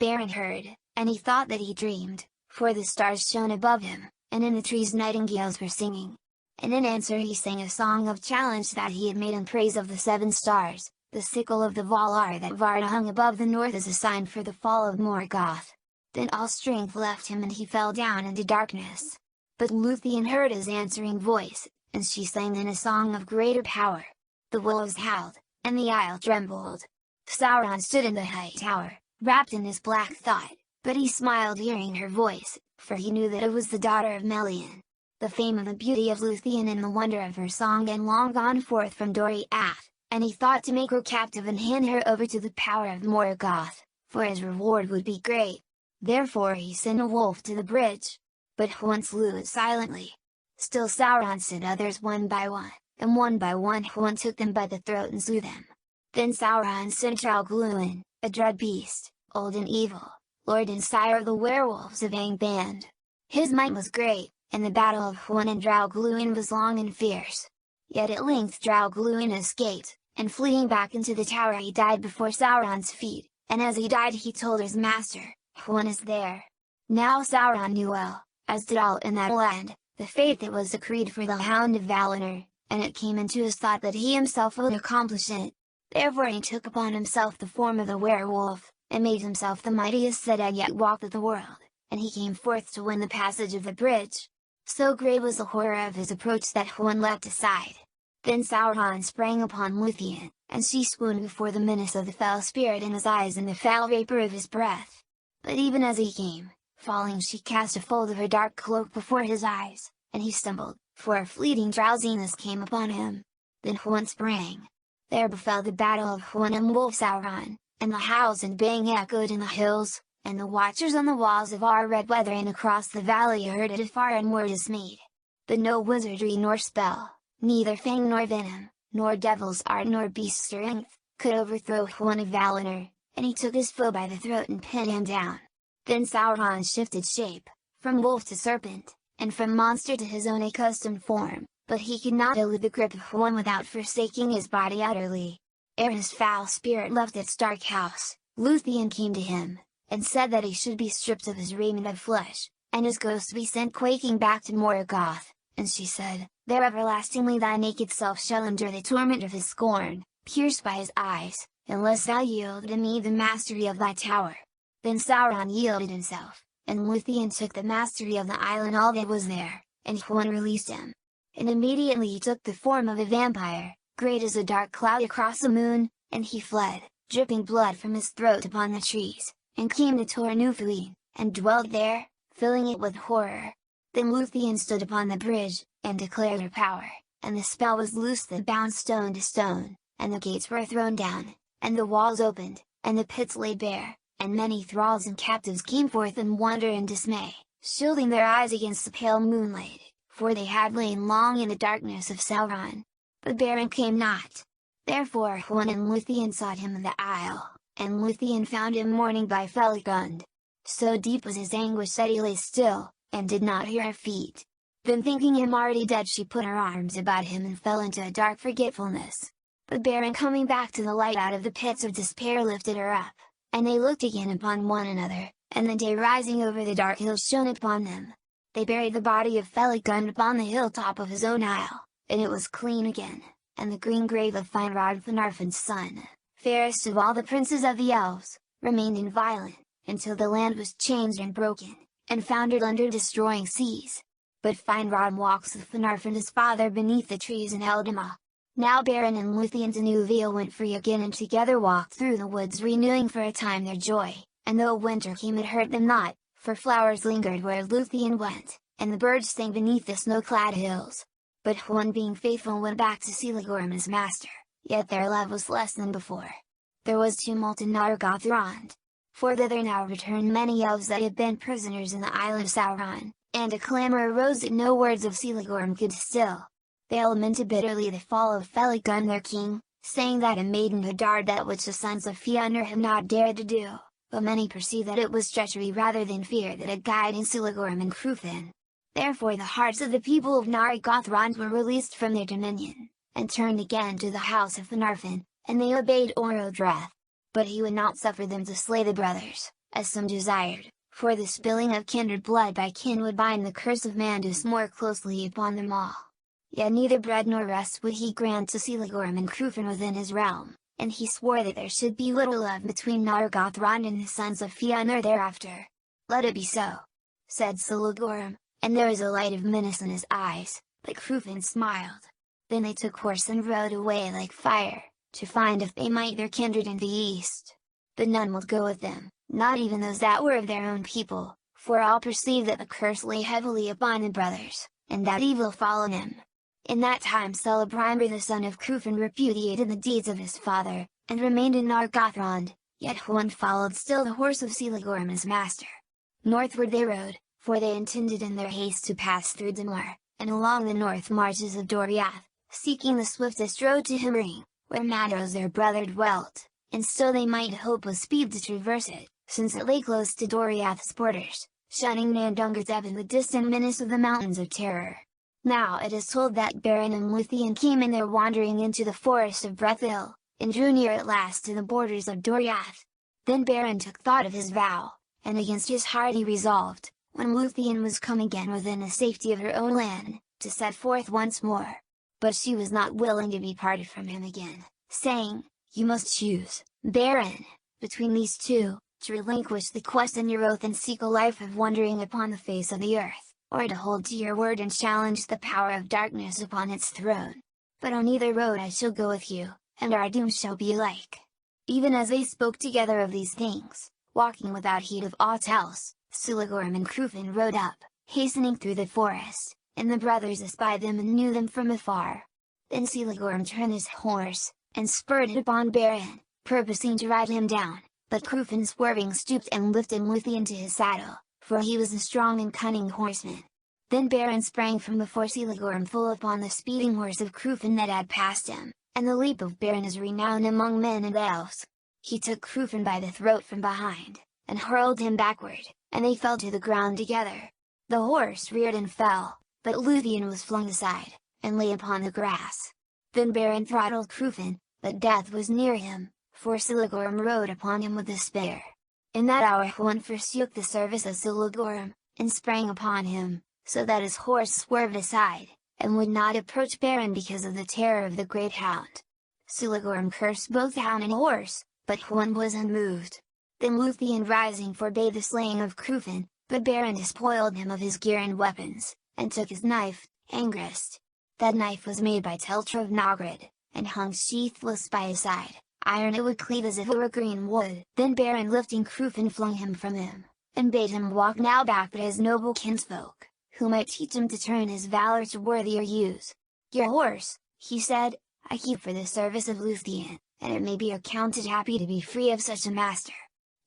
Beren heard, and he thought that he dreamed, for the stars shone above him, and in the trees nightingales were singing. And in answer he sang a song of challenge that he had made in praise of the 7 stars, the sickle of the Valar that Varda hung above the north as a sign for the fall of Morgoth. Then all strength left him and he fell down into darkness. But Luthien heard his answering voice, and she sang in a song of greater power. The willows howled, and the isle trembled. Sauron stood in the high tower, wrapped in his black thought, but he smiled hearing her voice, for he knew that it was the daughter of Melian. The fame of the beauty of Luthien and the wonder of her song had long gone forth from Doriath, and he thought to make her captive and hand her over to the power of Morgoth, for his reward would be great. Therefore he sent a wolf to the bridge. But Huan slew it silently. Still Sauron sent others one by one, and one by one Huan took them by the throat and slew them. Then Sauron sent Draugluin, a dread beast, old and evil, lord and sire of the werewolves of Angband. His might was great, and the battle of Huan and Draugluin was long and fierce. Yet at length Draugluin escaped, and fleeing back into the tower he died before Sauron's feet, and as he died he told his master, "Huan is there." Now Sauron knew well, as did all in that land, the fate that was decreed for the Hound of Valinor, and it came into his thought that he himself would accomplish it. Therefore he took upon himself the form of a werewolf, and made himself the mightiest that had yet walked the world, and he came forth to win the passage of the bridge. So great was the horror of his approach that Huan leapt aside. Then Sauron sprang upon Luthien, and she swooned before the menace of the fell spirit in his eyes and the foul vapor of his breath. But even as he came, falling she cast a fold of her dark cloak before his eyes, and he stumbled, for a fleeting drowsiness came upon him. Then Huan sprang. There befell the battle of Huan and Wolf Sauron, and the howls and baying echoed in the hills, and the watchers on the walls of our red weather and across the valley heard it afar and were dismayed. But no wizardry nor spell, neither fang nor venom, nor devil's art nor beast's strength, could overthrow Huan of Valinor, and he took his foe by the throat and pinned him down. Then Sauron shifted shape, from wolf to serpent, and from monster to his own accustomed form, but he could not elude the grip of Huan without forsaking his body utterly. Ere his foul spirit left its dark house, Luthien came to him, and said that he should be stripped of his raiment of flesh, and his ghost be sent quaking back to Morgoth, and she said, "There everlastingly thy naked self shall endure the torment of his scorn, pierced by his eyes, unless thou yield to me the mastery of thy tower." Then Sauron yielded himself, and Luthien took the mastery of the island all that was there, and Huan released him. And immediately he took the form of a vampire, great as a dark cloud across the moon, and he fled, dripping blood from his throat upon the trees, and came to Tor Nufuin, and dwelt there, filling it with horror. Then Luthien stood upon the bridge, and declared her power, and the spell was loosed that bound stone to stone, and the gates were thrown down, and the walls opened, and the pits laid bare, and many thralls and captives came forth in wonder and dismay, shielding their eyes against the pale moonlight, for they had lain long in the darkness of Sauron. But Beren came not. Therefore Huan and Luthien sought him in the isle, and Luthien found him mourning by Felagund. So deep was his anguish that he lay still, and did not hear her feet. Then thinking him already dead she put her arms about him and fell into a dark forgetfulness. But Beren coming back to the light out of the pits of despair lifted her up, and they looked again upon one another, and the day rising over the dark hills shone upon them. They buried the body of Felagund upon the hilltop of his own isle, and it was clean again, and the green grave of Finrod Finarfin's son, fairest of all the princes of the elves, remained inviolate, until the land was changed and broken, and foundered under destroying seas. But Finrod walks with Finarfin his father beneath the trees in Eldama. Now Beren and Luthien to Nuviel went free again and together walked through the woods renewing for a time their joy, and though winter came it hurt them not, for flowers lingered where Luthien went, and the birds sang beneath the snow-clad hills. But Huan being faithful went back to Silagorm his master, yet their love was less than before. There was tumult in Nargothrond, for thither now returned many elves that had been prisoners in the isle of Sauron, and a clamour arose that no words of Silagorm could still. They lamented bitterly the fall of Felagund their king, saying that a maiden had dared that which the sons of Fëanor had not dared to do, but many perceived that it was treachery rather than fear that had guided Silagorm and Crufin. Therefore the hearts of the people of Nargothrond were released from their dominion, and turned again to the house of Finarfin, and they obeyed Orodreth. But he would not suffer them to slay the brothers, as some desired, for the spilling of kindred blood by kin would bind the curse of Mandus more closely upon them all. Yet neither bread nor rest would he grant to Siligorm and Crufin within his realm, and he swore that there should be little love between Nargothrond and the sons of Fëanor thereafter. "Let it be so," said Siligorm, and there was a light of menace in his eyes, but Crufin smiled. Then they took horse and rode away like fire, to find if they might their kindred in the east. But none would go with them, not even those that were of their own people, for all perceived that the curse lay heavily upon the brothers, and that evil followed him. In that time Celebrimbor the son of Crufin repudiated the deeds of his father, and remained in Nargothrond, yet Huan followed still the horse of Siligorm his master. Northward they rode, for they intended in their haste to pass through Damar, and along the north marches of Doriath, seeking the swiftest road to Himring, where Mados their brother dwelt, and so they might hope with speed to traverse it, since it lay close to Doriath's borders, shunning Nandungarteb and the distant menace of the Mountains of Terror. Now it is told that Beren and Luthien came in their wandering into the forest of Brethil, and drew near at last to the borders of Doriath. Then Beren took thought of his vow, and against his heart he resolved, when Luthien was come again within the safety of her own land, to set forth once more. But she was not willing to be parted from him again, saying, "You must choose, Beren, between these two, to relinquish the quest and your oath and seek a life of wandering upon the face of the earth, or to hold to your word and challenge the power of darkness upon its throne. But on either road I shall go with you, and our doom shall be alike." Even as they spoke together of these things, walking without heed of aught else, Siligorm and Crufin rode up, hastening through the forest, and the brothers espied them and knew them from afar. Then Siligorm turned his horse, and spurred it upon Beren, purposing to ride him down, but Crufin swerving stooped and lifted Luthien to his saddle, for he was a strong and cunning horseman. Then Beren sprang from before Siligorm full upon the speeding horse of Crufin that had passed him, and the leap of Beren is renowned among men and elves. He took Crufin by the throat from behind, and hurled him backward, and they fell to the ground together. The horse reared and fell, but Luthien was flung aside, and lay upon the grass. Then Beren throttled Crufin, but death was near him, for Siligorm rode upon him with a spear. In that hour Huan forsook the service of Siligorm, and sprang upon him, so that his horse swerved aside, and would not approach Beren because of the terror of the great hound. Siligorm cursed both hound and horse, but Huan was unmoved. Then Luthien rising forbade the slaying of Crufin, but Beren despoiled him of his gear and weapons, and took his knife, Angrist. That knife was made by Teltra of Nogrod, and hung sheathless by his side, iron it would cleave as if it were green wood. Then Beren lifting Crufin flung him from him, and bade him walk now back to his noble kinsfolk, who might teach him to turn his valor to worthier use. "Your horse," he said, "I keep for the service of Luthien, and it may be accounted happy to be free of such a master."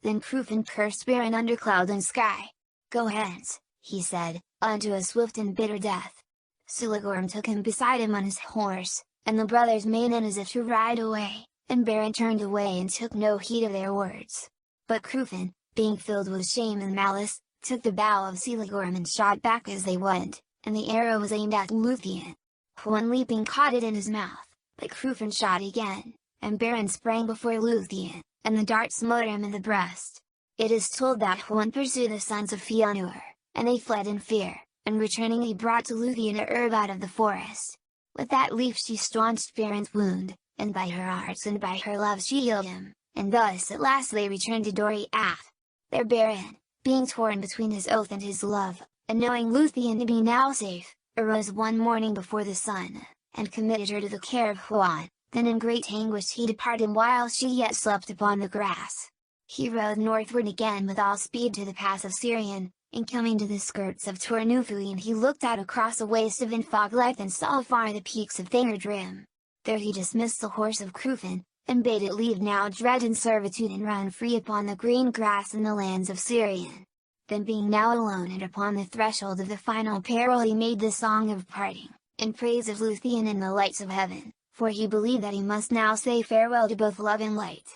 Then Crufin cursed Beren under cloud and sky. "Go hence," he said, "unto a swift and bitter death." Siligorm took him beside him on his horse, and the brothers made an as if to ride away, and Beren turned away and took no heed of their words. But Crufin, being filled with shame and malice, took the bow of Siligorm and shot back as they went, and the arrow was aimed at Luthien. Huan leaping caught it in his mouth, but Crufin shot again, and Beren sprang before Luthien, and the dart smote him in the breast. It is told that Huan pursued the sons of Fëanor, and they fled in fear, and returning he brought to Luthien a herb out of the forest. With that leaf she staunched Beren's wound, and by her arts and by her love she healed him, and thus at last they returned to Doriath. There Beren, being torn between his oath and his love, and knowing Luthien to be now safe, arose one morning before the sun, and committed her to the care of Huan. Then in great anguish he departed while she yet slept upon the grass. He rode northward again with all speed to the pass of Sirion, and coming to the skirts of Tornufuin he looked out across a waste of Infoglyth and saw afar the peaks of Thingerdrim. There he dismissed the horse of Crufin, and bade it leave now dread and servitude and run free upon the green grass in the lands of Sirion. Then being now alone and upon the threshold of the final peril he made the song of parting, in praise of Luthien and the lights of heaven, for he believed that he must now say farewell to both love and light.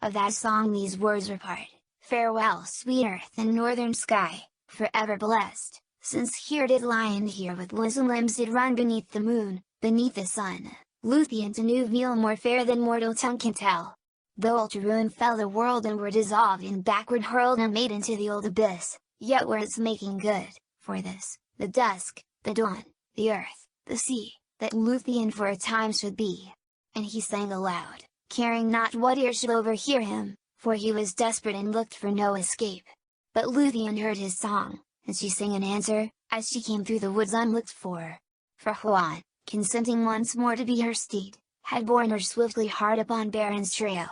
Of that song these words were part: "Farewell sweet earth and northern sky, forever blessed, since here did lie and here with loosened limbs did run beneath the moon, beneath the sun, Luthien to new veal more fair than mortal tongue can tell. The ultra ruin fell the world and were dissolved and backward hurled and made into the old abyss, yet were its making good, for this, the dusk, the dawn, the earth, the sea, that Luthien for a time should be. And he sang aloud, caring not what ear should overhear him, for he was desperate and looked for no escape. But Luthien heard his song, and she sang in answer, as she came through the woods unlooked for. For Huan, consenting once more to be her steed, had borne her swiftly hard upon Baron's trail.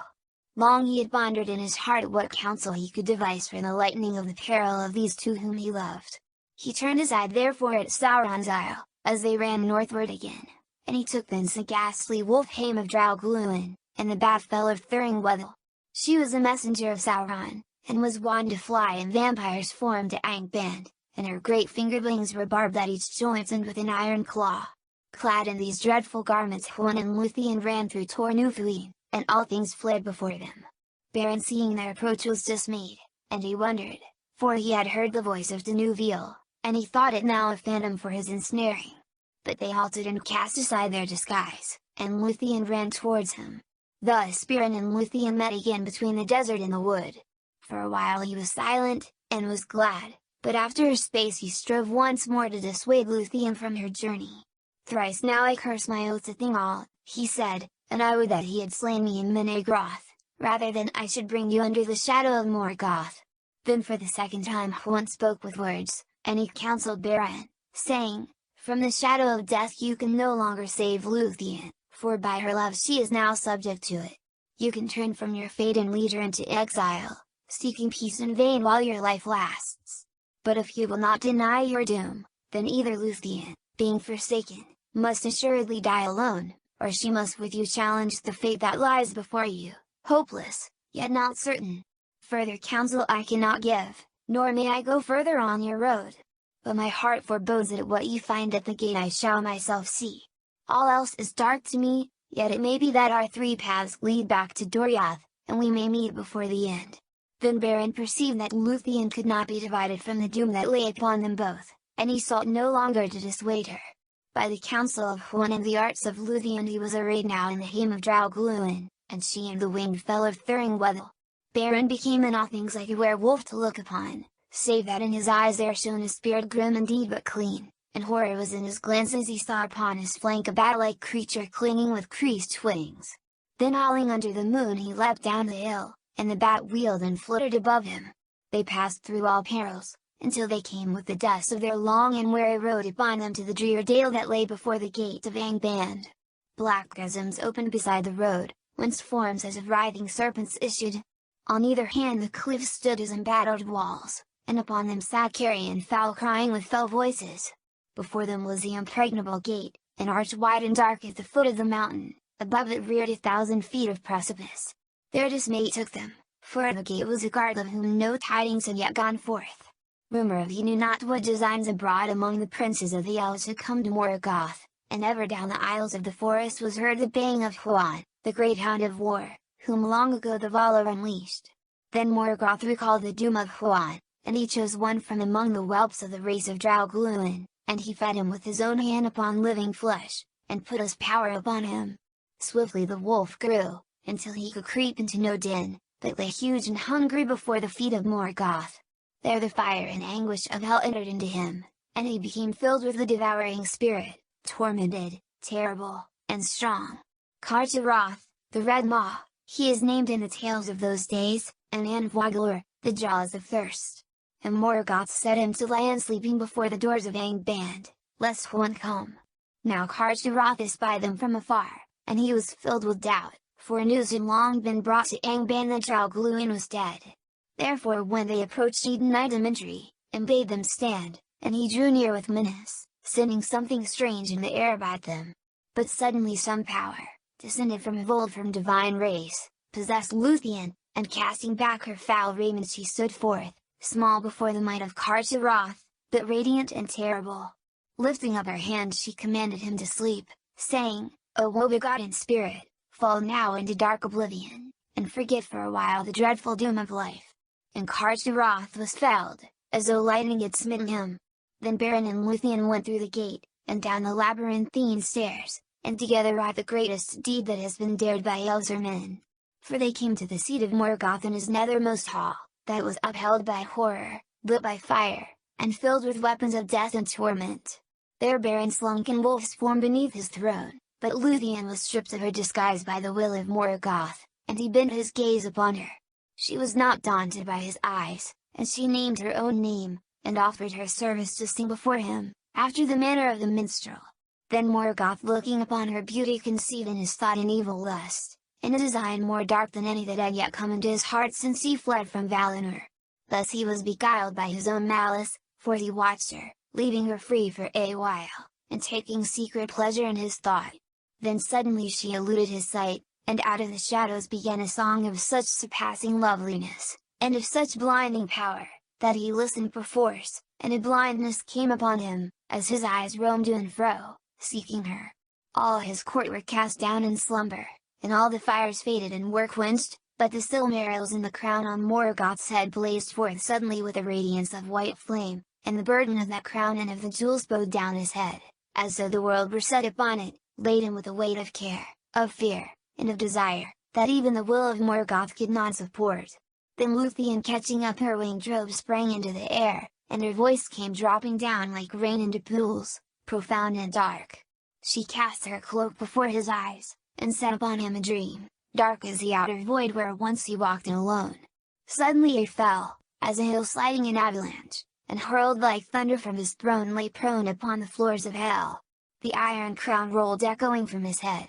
Long he had pondered in his heart what counsel he could devise for the lightening of the peril of these two whom he loved. He turned his eye therefore at Sauron's isle, as they ran northward again, and he took thence the ghastly wolf Hame of Draugluin, and the bad fell of Thuringwethel. She was a messenger of Sauron, and was wont to fly in vampire's form to Angband, and her great fingerlings were barbed at each joint and with an iron claw. Clad in these dreadful garments Huan and Luthien ran through Tornufuin, and all things fled before them. Beren seeing their approach was dismayed, and he wondered, for he had heard the voice of Denuviel, and he thought it now a phantom for his ensnaring. But they halted and cast aside their disguise, and Luthien ran towards him. Thus Beren and Luthien met again between the desert and the wood. For a while he was silent, and was glad, but after a space he strove once more to dissuade Luthien from her journey. "Thrice now I curse my oath to Thingol," he said, "and I would that he had slain me in Menegroth, rather than I should bring you under the shadow of Morgoth." Then for the second time Huan spoke with words, and he counselled Beren, saying, "From the shadow of death you can no longer save Luthien, for by her love she is now subject to it. You can turn from your fate and lead her into exile, seeking peace in vain while your life lasts. But if you will not deny your doom, then either Luthien, being forsaken, must assuredly die alone, or she must with you challenge the fate that lies before you, hopeless, yet not certain. Further counsel I cannot give, nor may I go further on your road. But my heart forebodes that what you find at the gate I shall myself see. All else is dark to me, yet it may be that our three paths lead back to Doriath, and we may meet before the end." Then Beren perceived that Luthien could not be divided from the doom that lay upon them both, and he sought no longer to dissuade her. By the counsel of Huan and the arts of Luthien he was arrayed now in the Hame of Draugluin, and she in the winged fell of Thuringwethel. Beren became in all things like a werewolf to look upon, save that in his eyes there shone a spirit grim indeed but clean, and horror was in his glance as he saw upon his flank a bat-like creature clinging with creased wings. Then howling under the moon he leapt down the hill, and the bat wheeled and fluttered above him. They passed through all perils, until they came with the dust of their long and weary road upon them to the drear dale that lay before the gate of Angband. Black chasms opened beside the road, whence forms as of writhing serpents issued. On either hand the cliffs stood as embattled walls, and upon them sat carrion fowl crying with fell voices. Before them was the impregnable gate, an arch wide and dark at the foot of the mountain, above it reared 1,000 feet of precipice. Their dismay took them, for at the gate was a guard of whom no tidings had yet gone forth. Rumour of he knew not what designs abroad among the princes of the elves had come to Morgoth, and ever down the aisles of the forest was heard the baying of Huan, the great hound of war, whom long ago the Valar unleashed. Then Morgoth recalled the doom of Huan, and he chose one from among the whelps of the race of Draugluin, and he fed him with his own hand upon living flesh, and put his power upon him. Swiftly the wolf grew, until he could creep into no den, but lay huge and hungry before the feet of Morgoth. There the fire and anguish of hell entered into him, and he became filled with the devouring spirit, tormented, terrible, and strong. Carcharoth, the Red Maw, he is named in the tales of those days, and Anvoglor, the jaws of thirst. And Morgoth set him to lie unsleeping before the doors of Angband, lest Huan come. Now Carcharoth espied them from afar, and he was filled with doubt, for news had long been brought to Angband that Draugluin was dead. Therefore when they approached he denied them entry, and bade them stand, and he drew near with menace, sending something strange in the air about them. But suddenly some power, descended from of old from divine race, possessed Luthien, and casting back her foul raiment she stood forth, small before the might of Carcharoth, but radiant and terrible. Lifting up her hand she commanded him to sleep, saying, "O woe-begotten spirit, fall now into dark oblivion, and forget for a while the dreadful doom of life." And Carcharoth was felled, as though lightning had smitten him. Then Beren and Luthien went through the gate, and down the labyrinthine stairs, and together wrought the greatest deed that has been dared by elves or men. for they came to the seat of Morgoth in his nethermost hall, that was upheld by horror, lit by fire, and filled with weapons of death and torment. There Beren slunk in wolf's form beneath his throne, but Luthien was stripped of her disguise by the will of Morgoth, and he bent his gaze upon her. She was not daunted by his eyes, and she named her own name, and offered her service to sing before him, after the manner of the minstrel. Then Morgoth, looking upon her beauty, conceived in his thought an evil lust, in a design more dark than any that had yet come into his heart since he fled from Valinor. Thus he was beguiled by his own malice, for he watched her, leaving her free for a while, and taking secret pleasure in his thought. Then suddenly she eluded his sight, and out of the shadows began a song of such surpassing loveliness, and of such blinding power, that he listened perforce, and a blindness came upon him, as his eyes roamed to and fro, seeking her. All his court were cast down in slumber, and all the fires faded and were quenched, but the Silmarils in the crown on Morgoth's head blazed forth suddenly with a radiance of white flame, and the burden of that crown and of the jewels bowed down his head, as though the world were set upon it, laden with a weight of care, of fear, and of desire, that even the will of Morgoth could not support. Then Luthien, catching up her winged robe, sprang into the air, and her voice came dropping down like rain into pools, profound and dark. She cast her cloak before his eyes, and set upon him a dream, dark as the outer void where once he walked in alone. Suddenly he fell, as a hill sliding in avalanche, and hurled like thunder from his throne lay prone upon the floors of hell. The iron crown rolled echoing from his head.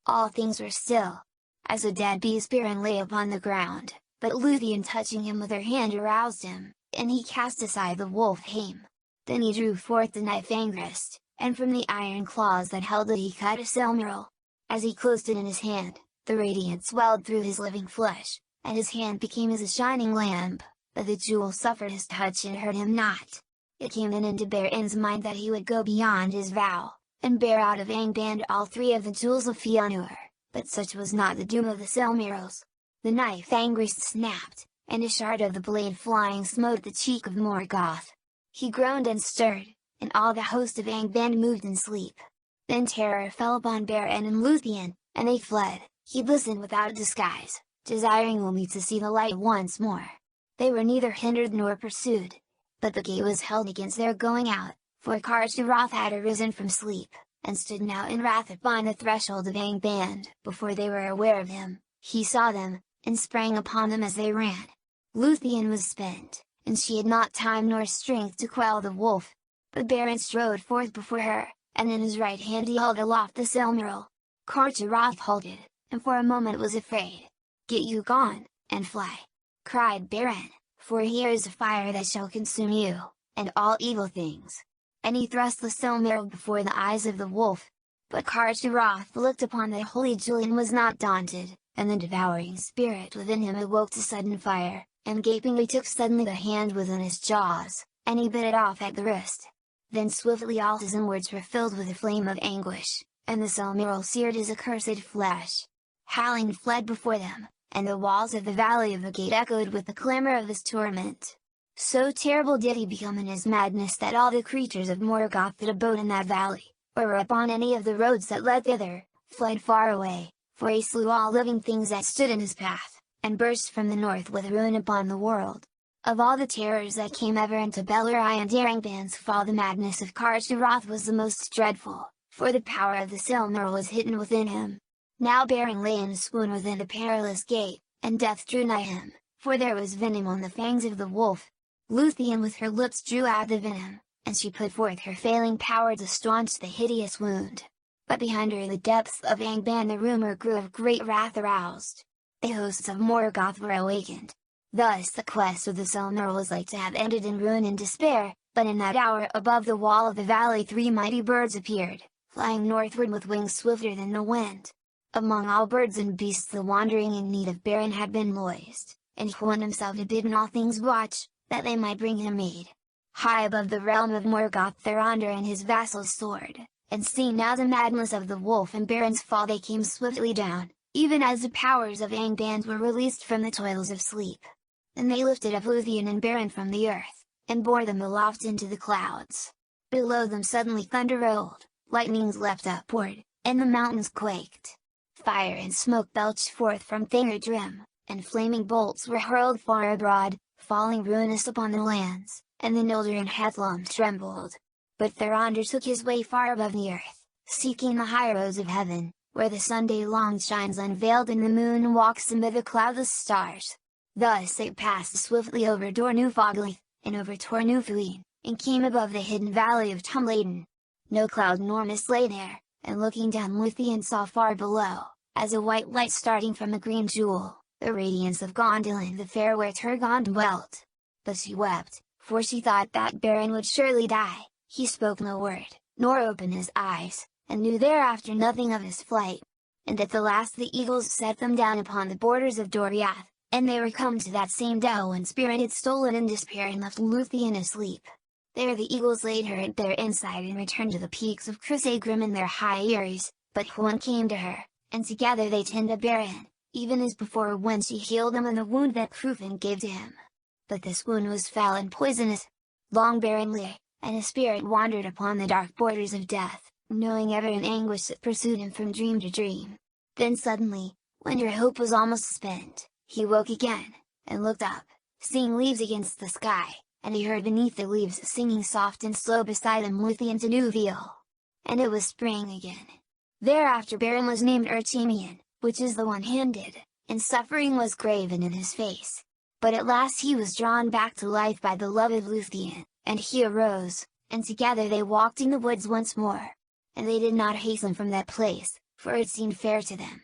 All things were still. As a dead beast Beren lay upon the ground, but Luthien, touching him with her hand, aroused him, and he cast aside the wolf hame. Then he drew forth the knife Angrist, and from the iron claws that held it he cut a Silmaril. As he closed it in his hand, the radiance welled through his living flesh, and his hand became as a shining lamp, but the jewel suffered his touch and hurt him not. It came then into Beren's mind that he would go beyond his vow, and bear out of Angband all three of the jewels of Fëanor, but such was not the doom of the Silmarils. The knife Angrist snapped, and a shard of the blade flying smote the cheek of Morgoth. He groaned and stirred, and all the host of Angband moved in sleep. Then terror fell upon Beren and Luthien, and they fled, heedless and without disguise, desiring only to see the light once more. They were neither hindered nor pursued, but the gate was held against their going out, for Cristopher had arisen from sleep, and stood now in wrath upon the threshold of Angband. Before they were aware of him, he saw them, and sprang upon them as they ran. Luthien was spent, and she had not time nor strength to quell the wolf. But Beren strode forth before her, and in his right hand he held aloft the Silmaril. Cristopher halted, and for a moment was afraid. "Get you gone, and fly!" cried Beren, "for here is a fire that shall consume you, and all evil things." And he thrust the Silmaril before the eyes of the wolf. But Cristopher looked upon the holy jewel and was not daunted, and the devouring spirit within him awoke to sudden fire, and gaping he took suddenly the hand within his jaws, and he bit it off at the wrist. Then swiftly all his inwards were filled with a flame of anguish, and the Silmaril seared his accursed flesh. Howling fled before them, and the walls of the Valley of the Gate echoed with the clamor of his torment. So terrible did he become in his madness that all the creatures of Morgoth that abode in that valley, or were upon any of the roads that led thither, fled far away, for he slew all living things that stood in his path, and burst from the north with ruin upon the world. Of all the terrors that came ever into Beleriand and Angband's fall, the madness of Cristopher was the most dreadful, for the power of the Silmaril was hidden within him. Now Beren lay in a swoon within the perilous gate, and death drew nigh him, for there was venom on the fangs of the wolf. Luthien with her lips drew out the venom, and she put forth her failing power to staunch the hideous wound. But behind her the depths of Angband the rumour grew of great wrath aroused. The hosts of Morgoth were awakened. Thus the quest of the Silmaril was like to have ended in ruin and despair, but in that hour above the wall of the valley three mighty birds appeared, flying northward with wings swifter than the wind. Among all birds and beasts the wandering in need of Beren had been loyest, and Huan himself had bidden all things watch, that they might bring him aid. High above the realm of Morgoth Thorondr and his vassals soared, and seeing now the madness of the wolf and Beren's fall they came swiftly down, even as the powers of Angband were released from the toils of sleep. Then they lifted up Luthien and Beren from the earth, and bore them aloft into the clouds. Below them suddenly thunder rolled, lightnings leapt upward, and the mountains quaked. Fire and smoke belched forth from Thingerdrim, and flaming bolts were hurled far abroad, falling ruinous upon the lands, and the Nildr and Hethlum trembled. But Therander took his way far above the earth, seeking the high roads of heaven, where the sun day long shines unveiled and the moon walks amid the cloudless stars. Thus they passed swiftly over Dornufoglith, and over Tornufuin, and came above the hidden valley of Tumladen. No cloud nor mist lay there, and looking down Luthien saw far below, as a white light starting from a green jewel, the radiance of Gondolin the fair where Turgon dwelt. But she wept, for she thought that Beren would surely die. He spoke no word, nor opened his eyes, and knew thereafter nothing of his flight. And at the last the eagles set them down upon the borders of Doriath, and they were come to that same dell when Spirit had stolen in despair and left Luthien asleep. There the eagles laid her at their inside and returned to the peaks of Crisagrim in their high eyries, but Huan came to her, and together they tended Beren, even as before when she healed him in the wound that Crufin gave to him. But this wound was foul and poisonous. Long Beren lay, and his spirit wandered upon the dark borders of death, knowing ever an anguish that pursued him from dream to dream. Then suddenly, when her hope was almost spent, he woke again, and looked up, seeing leaves against the sky, and he heard beneath the leaves singing soft and slow beside him Luthien to Nuviel. And it was spring again. Thereafter Beren was named Urchemian, which is the one-handed, and suffering was graven in his face. But at last he was drawn back to life by the love of Luthien, and he arose, and together they walked in the woods once more. And they did not hasten from that place, for it seemed fair to them.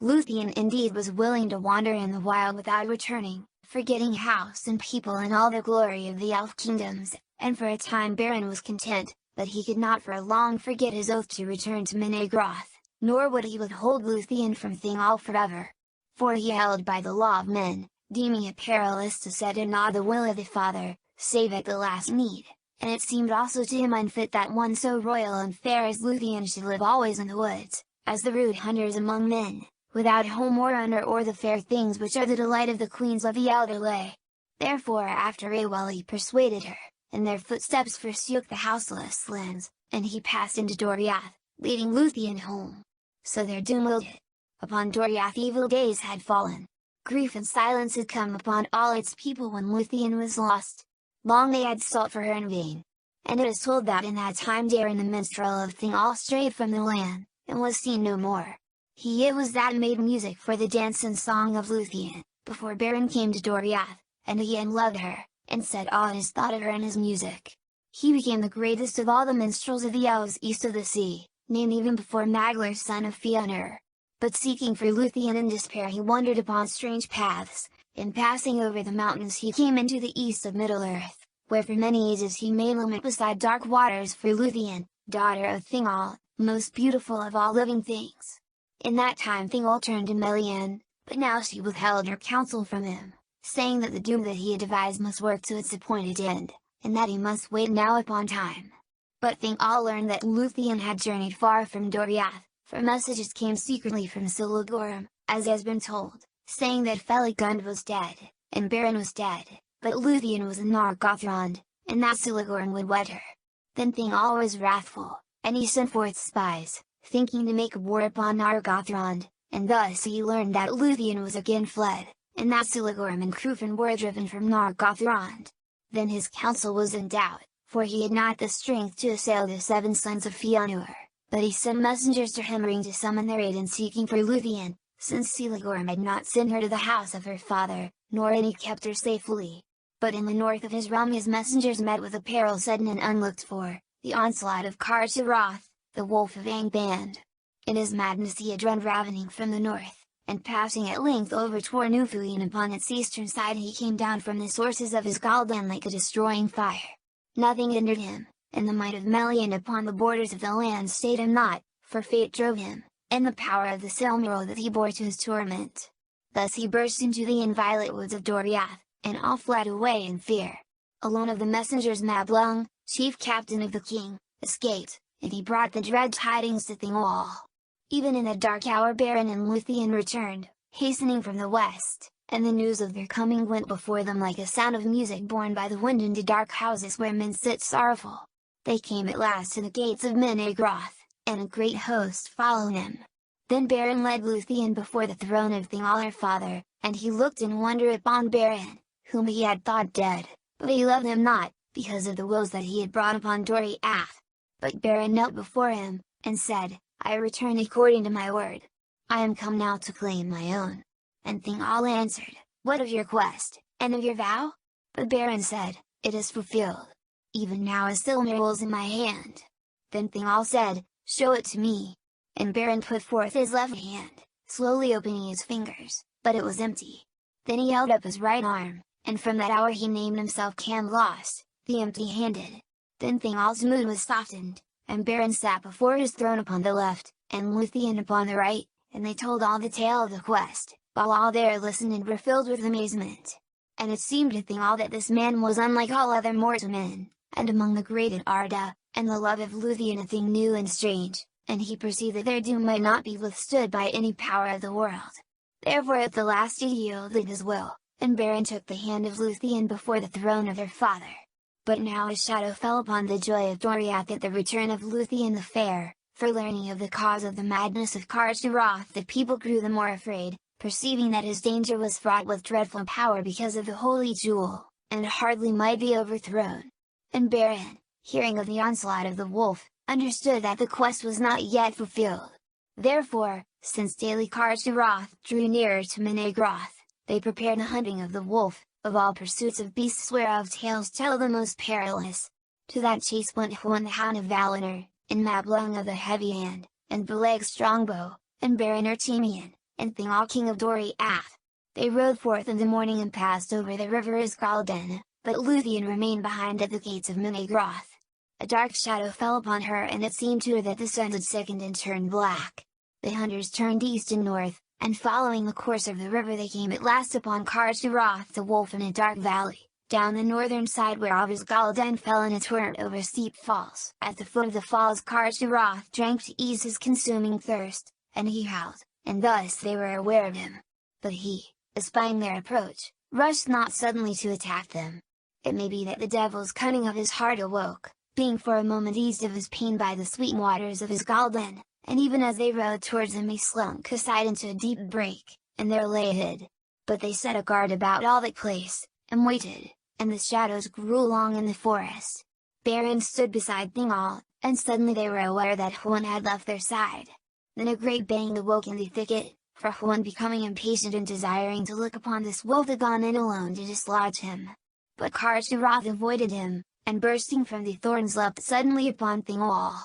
Luthien indeed was willing to wander in the wild without returning, forgetting house and people and all the glory of the elf kingdoms, and for a time Beren was content, but he could not for long forget his oath to return to Menegroth, nor would he withhold Luthien from Thingol forever. For he held by the law of men, deeming it perilous to set in awe the will of the Father, save at the last need, and it seemed also to him unfit that one so royal and fair as Luthien should live always in the woods, as the rude hunters among men, without home or honor or the fair things which are the delight of the queens of the elder lay. Therefore after a while he persuaded her, and their footsteps forsook the houseless lands, and he passed into Doriath, leading Luthien home. So their doom wilted. Upon Doriath evil days had fallen. Grief and silence had come upon all its people when Luthien was lost. Long they had sought for her in vain. And it is told that in that time Darin the minstrel of Thingol strayed from the land, and was seen no more. He it was that made music for the dance and song of Luthien, before Beren came to Doriath, and he had loved her, and said all his thought of her in his music. He became the greatest of all the minstrels of the elves east of the sea, named even before Maglar son of Fionor. But seeking for Luthien in despair he wandered upon strange paths. In passing over the mountains he came into the east of Middle-earth, where for many ages he made lament beside dark waters for Luthien, daughter of Thingol, most beautiful of all living things. In that time Thingol turned to Melian, but now she withheld her counsel from him, saying that the doom that he had devised must work to its appointed end, and that he must wait now upon time. But Thingol learned that Luthien had journeyed far from Doriath, for messages came secretly from Siligorm, as has been told, saying that Feligund was dead, and Beren was dead, but Luthien was in Nargothrond, and that Siligorm would wed her. Then Thingol was wrathful, and he sent forth spies, thinking to make war upon Nargothrond, and thus he learned that Luthien was again fled, and that Siligorm and Crufin were driven from Nargothrond. Then his counsel was in doubt, for he had not the strength to assail the 7 sons of Fionor, but he sent messengers to Himring to summon their aid in seeking for Luthien, since Siligorm had not sent her to the house of her father, nor had he kept her safely. But in the north of his realm his messengers met with a peril sudden and unlooked for, the onslaught of Karcharoth, the wolf of Angband. In his madness he had run ravening from the north, and passing at length over Tornufuin upon its eastern side he came down from the sources of his Gul'dan like a destroying fire. Nothing hindered him, and the might of Melian upon the borders of the land stayed him not, for fate drove him, and the power of the Silmaril that he bore to his torment. Thus he burst into the inviolate woods of Doriath, and all fled away in fear. Alone of the messengers Mablung, chief captain of the king, escaped, and he brought the dread tidings to Thingol. Even in that dark hour Beren and Luthien returned, hastening from the west, and the news of their coming went before them like a sound of music borne by the wind into dark houses where men sit sorrowful. They came at last to the gates of Menegroth, and a great host followed them. Then Beren led Luthien before the throne of Thingol her father, and he looked in wonder upon Beren, whom he had thought dead, but he loved him not, because of the woes that he had brought upon Doriath. But Beren knelt before him, and said, I return according to my word. I am come now to claim my own. And Thingol answered, What of your quest, and of your vow? But Beren said, It is fulfilled. Even now is Silmarils in my hand. Then Thingol said, Show it to me. And Beren put forth his left hand, slowly opening his fingers, but it was empty. Then he held up his right arm, and from that hour he named himself Camlost, the empty-handed. Then Thingol's mood was softened, and Beren sat before his throne upon the left, and Luthien upon the right, and they told all the tale of the quest, while all there listened and were filled with amazement. And it seemed to Thingol that this man was unlike all other mortal men, and among the great in Arda, and the love of Luthien a thing new and strange, and he perceived that their doom might not be withstood by any power of the world. Therefore at the last he yielded his will, and Beren took the hand of Luthien before the throne of their father. But now his shadow fell upon the joy of Doriath at the return of Luthien the Fair, for learning of the cause of the madness of Kar'Sharoth the people grew the more afraid, perceiving that his danger was fraught with dreadful power because of the holy jewel, and hardly might be overthrown. And Beren, hearing of the onslaught of the wolf, understood that the quest was not yet fulfilled. Therefore, since daily Kar'Sharoth drew nearer to Menegroth, they prepared the hunting of the wolf, of all pursuits of beasts whereof tales tell the most perilous. To that chase went Huan the Hound of Valinor, and Mablung of the Heavy Hand, and Beleg Strongbow, and Beren Ertemian, and Thingol king of Doriath. They rode forth in the morning and passed over the river Isgalden, but Luthien remained behind at the gates of Menegroth. A dark shadow fell upon her and it seemed to her that the sun had sickened and turned black. The hunters turned east and north, and following the course of the river they came at last upon Kar'Sharoth the wolf in a dark valley, down the northern side whereof Isgalden fell in a torrent over steep falls. At the foot of the falls Kar'Sharoth drank to ease his consuming thirst, and he howled, and thus they were aware of him. But he, espying their approach, rushed not suddenly to attack them. It may be that the devil's cunning of his heart awoke, being for a moment eased of his pain by the sweet waters of Isgalden, and even as they rode towards him he slunk aside into a deep brake, and there lay hid. But they set a guard about all that place, and waited, and the shadows grew long in the forest. Beren stood beside Thingol, and suddenly they were aware that Huan had left their side. Then a great bang awoke in the thicket, for Huan becoming impatient and desiring to look upon this wolf had gone in alone to dislodge him. But Kar'Sharoth avoided him, and bursting from the thorns leapt suddenly upon Thingol.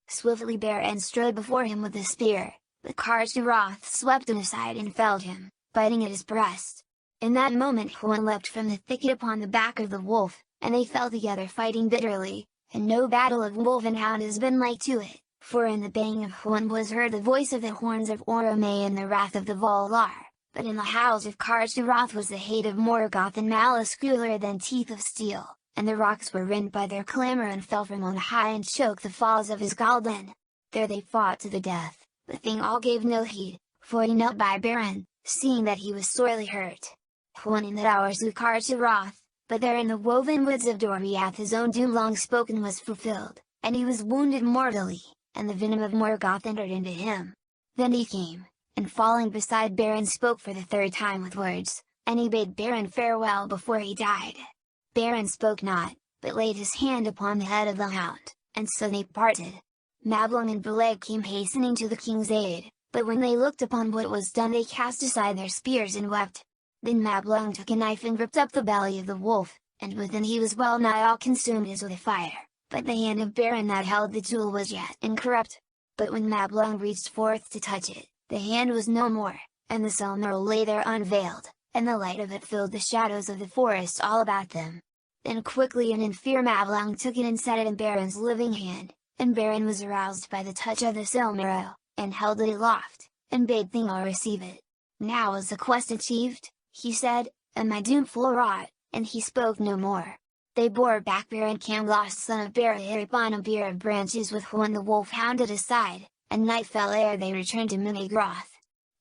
Swiftly Beren strode before him with a spear, but Kar'Sharoth swept him aside and felled him, biting at his breast. In that moment Huan leapt from the thicket upon the back of the wolf, and they fell together fighting bitterly, and no battle of wolf and hound has been like to it, for in the baying of Huan was heard the voice of the horns of Orome and the wrath of the Valar, but in the howls of Kar'Sharoth was the hate of Morgoth and malice crueler than teeth of steel. And the rocks were rent by their clamor and fell from on high and choked the falls of Isgalden. There they fought to the death, but Thingol gave no heed, for he knelt by Beren, seeing that he was sorely hurt. Huan in that hour slew Kar'Sharoth, but there in the woven woods of Doriath his own doom long spoken was fulfilled, and he was wounded mortally, and the venom of Morgoth entered into him. Then he came, and falling beside Beren spoke for the third time with words, and he bade Beren farewell before he died. Beren spoke not, but laid his hand upon the head of the hound, and so they parted. Mablung and Beleg came hastening to the king's aid, but when they looked upon what was done they cast aside their spears and wept. Then Mablung took a knife and ripped up the belly of the wolf, and within he was well nigh all consumed as with a fire, but the hand of Beren that held the jewel was yet incorrupt. But when Mablung reached forth to touch it, the hand was no more, and the Silmaril lay there unveiled, and the light of it filled the shadows of the forest all about them. Then quickly and in fear Mablung took it and set it in Beren's living hand, and Beren was aroused by the touch of the Silmaril, and held it aloft, and bade Thingol receive it. Now is the quest achieved, he said, and my doom full wrought, and he spoke no more. They bore back Beren Camlost son of Barahir upon a bier of branches with Huan the wolf hounded aside, and night fell ere they returned to Menegroth.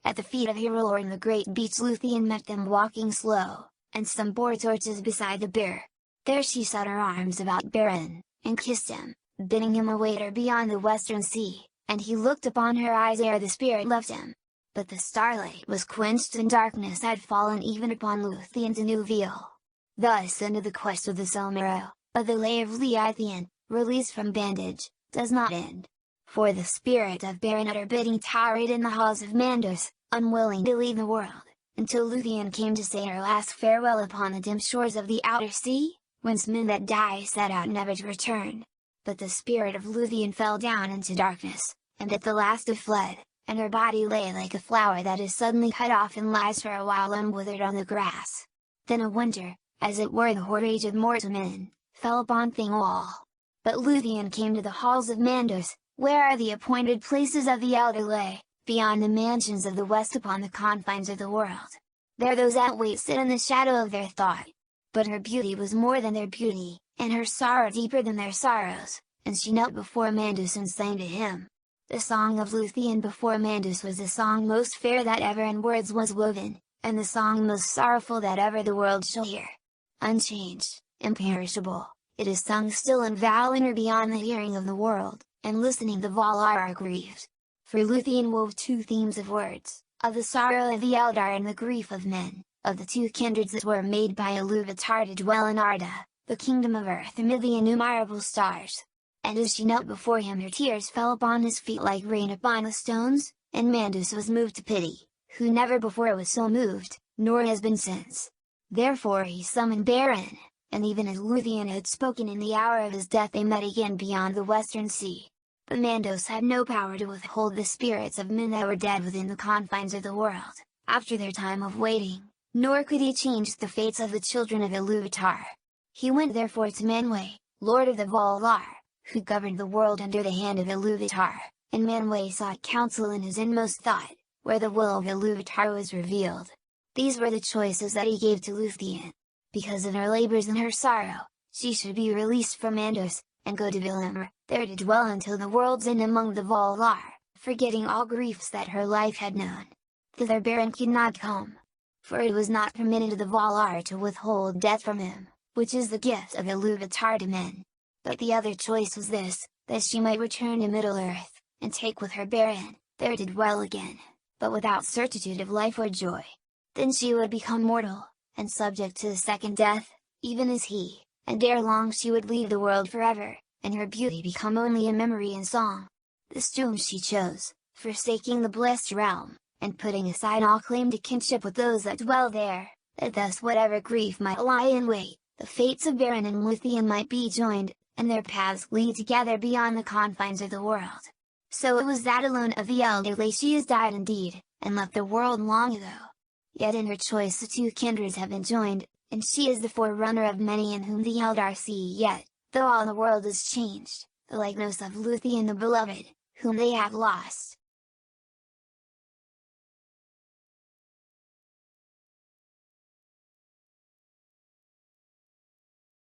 At the feet of Hirulorn the great beech Luthien met them walking slow, and some bore torches beside the bier. There she set her arms about Beren, and kissed him, bidding him await her beyond the western sea, and he looked upon her eyes ere the spirit left him. But the starlight was quenched and darkness had fallen even upon Luthien to Nuviel. Thus ended the quest of the Silmaril, but the Lay of Leithian, released from bandage, does not end. For the spirit of Beren at her bidding towered in the halls of Mandos, unwilling to leave the world, until Luthien came to say her last farewell upon the dim shores of the outer sea, whence men that die set out never to return. But the spirit of Luthien fell down into darkness, and at the last have fled, and her body lay like a flower that is suddenly cut off and lies for a while unwithered on the grass. Then a wonder, as it were the hoar age of mortal men, fell upon Thingwall. But Luthien came to the halls of Mandos, where are the appointed places of the elder lay, beyond the mansions of the west upon the confines of the world. There those that wait sit in the shadow of their thought. But her beauty was more than their beauty, and her sorrow deeper than their sorrows, and she knelt before Mandos and sang to him. The song of Luthien before Mandos was the song most fair that ever in words was woven, and the song most sorrowful that ever the world shall hear. Unchanged, imperishable, it is sung still in Valinor beyond the hearing of the world, and listening the Valar are grieved. For Luthien wove two themes of words, of the sorrow of the Eldar and the grief of men, of the two kindreds that were made by Ilúvatar to dwell in Arda, the kingdom of earth amid the innumerable stars. And as she knelt before him her tears fell upon his feet like rain upon the stones, and Mandos was moved to pity, who never before was so moved, nor has been since. Therefore he summoned Beren, and even as Luthien had spoken in the hour of his death they met again beyond the western sea. But Mandos had no power to withhold the spirits of men that were dead within the confines of the world, after their time of waiting, nor could he change the fates of the children of Ilúvatar. He went therefore to Manwë, lord of the Valar, who governed the world under the hand of Ilúvatar, and Manwë sought counsel in his inmost thought, where the will of Ilúvatar was revealed. These were the choices that he gave to Luthien. Because in her labors and her sorrow, she should be released from Mandos, and go to Valinor, there to dwell until the world's end among the Valar, forgetting all griefs that her life had known. Thither Beren could not come, for it was not permitted to the Valar to withhold death from him, which is the gift of Ilúvatar to men. But the other choice was this, that she might return to Middle-earth, and take with her Beren, there to dwell again, but without certitude of life or joy. Then she would become mortal, and subject to the second death, even as he, and ere long she would leave the world forever, and her beauty become only a memory and song. This doom she chose, forsaking the blessed realm, and putting aside all claim to kinship with those that dwell there, that thus whatever grief might lie in wait, the fates of Beren and Luthien might be joined, and their paths lead together beyond the confines of the world. So it was that alone of the elder lay she has died indeed, and left the world long ago. Yet in her choice the two kindreds have been joined, and she is the forerunner of many in whom the Eldar see yet, though all the world is changed, the likeness of Luthien the beloved, whom they have lost.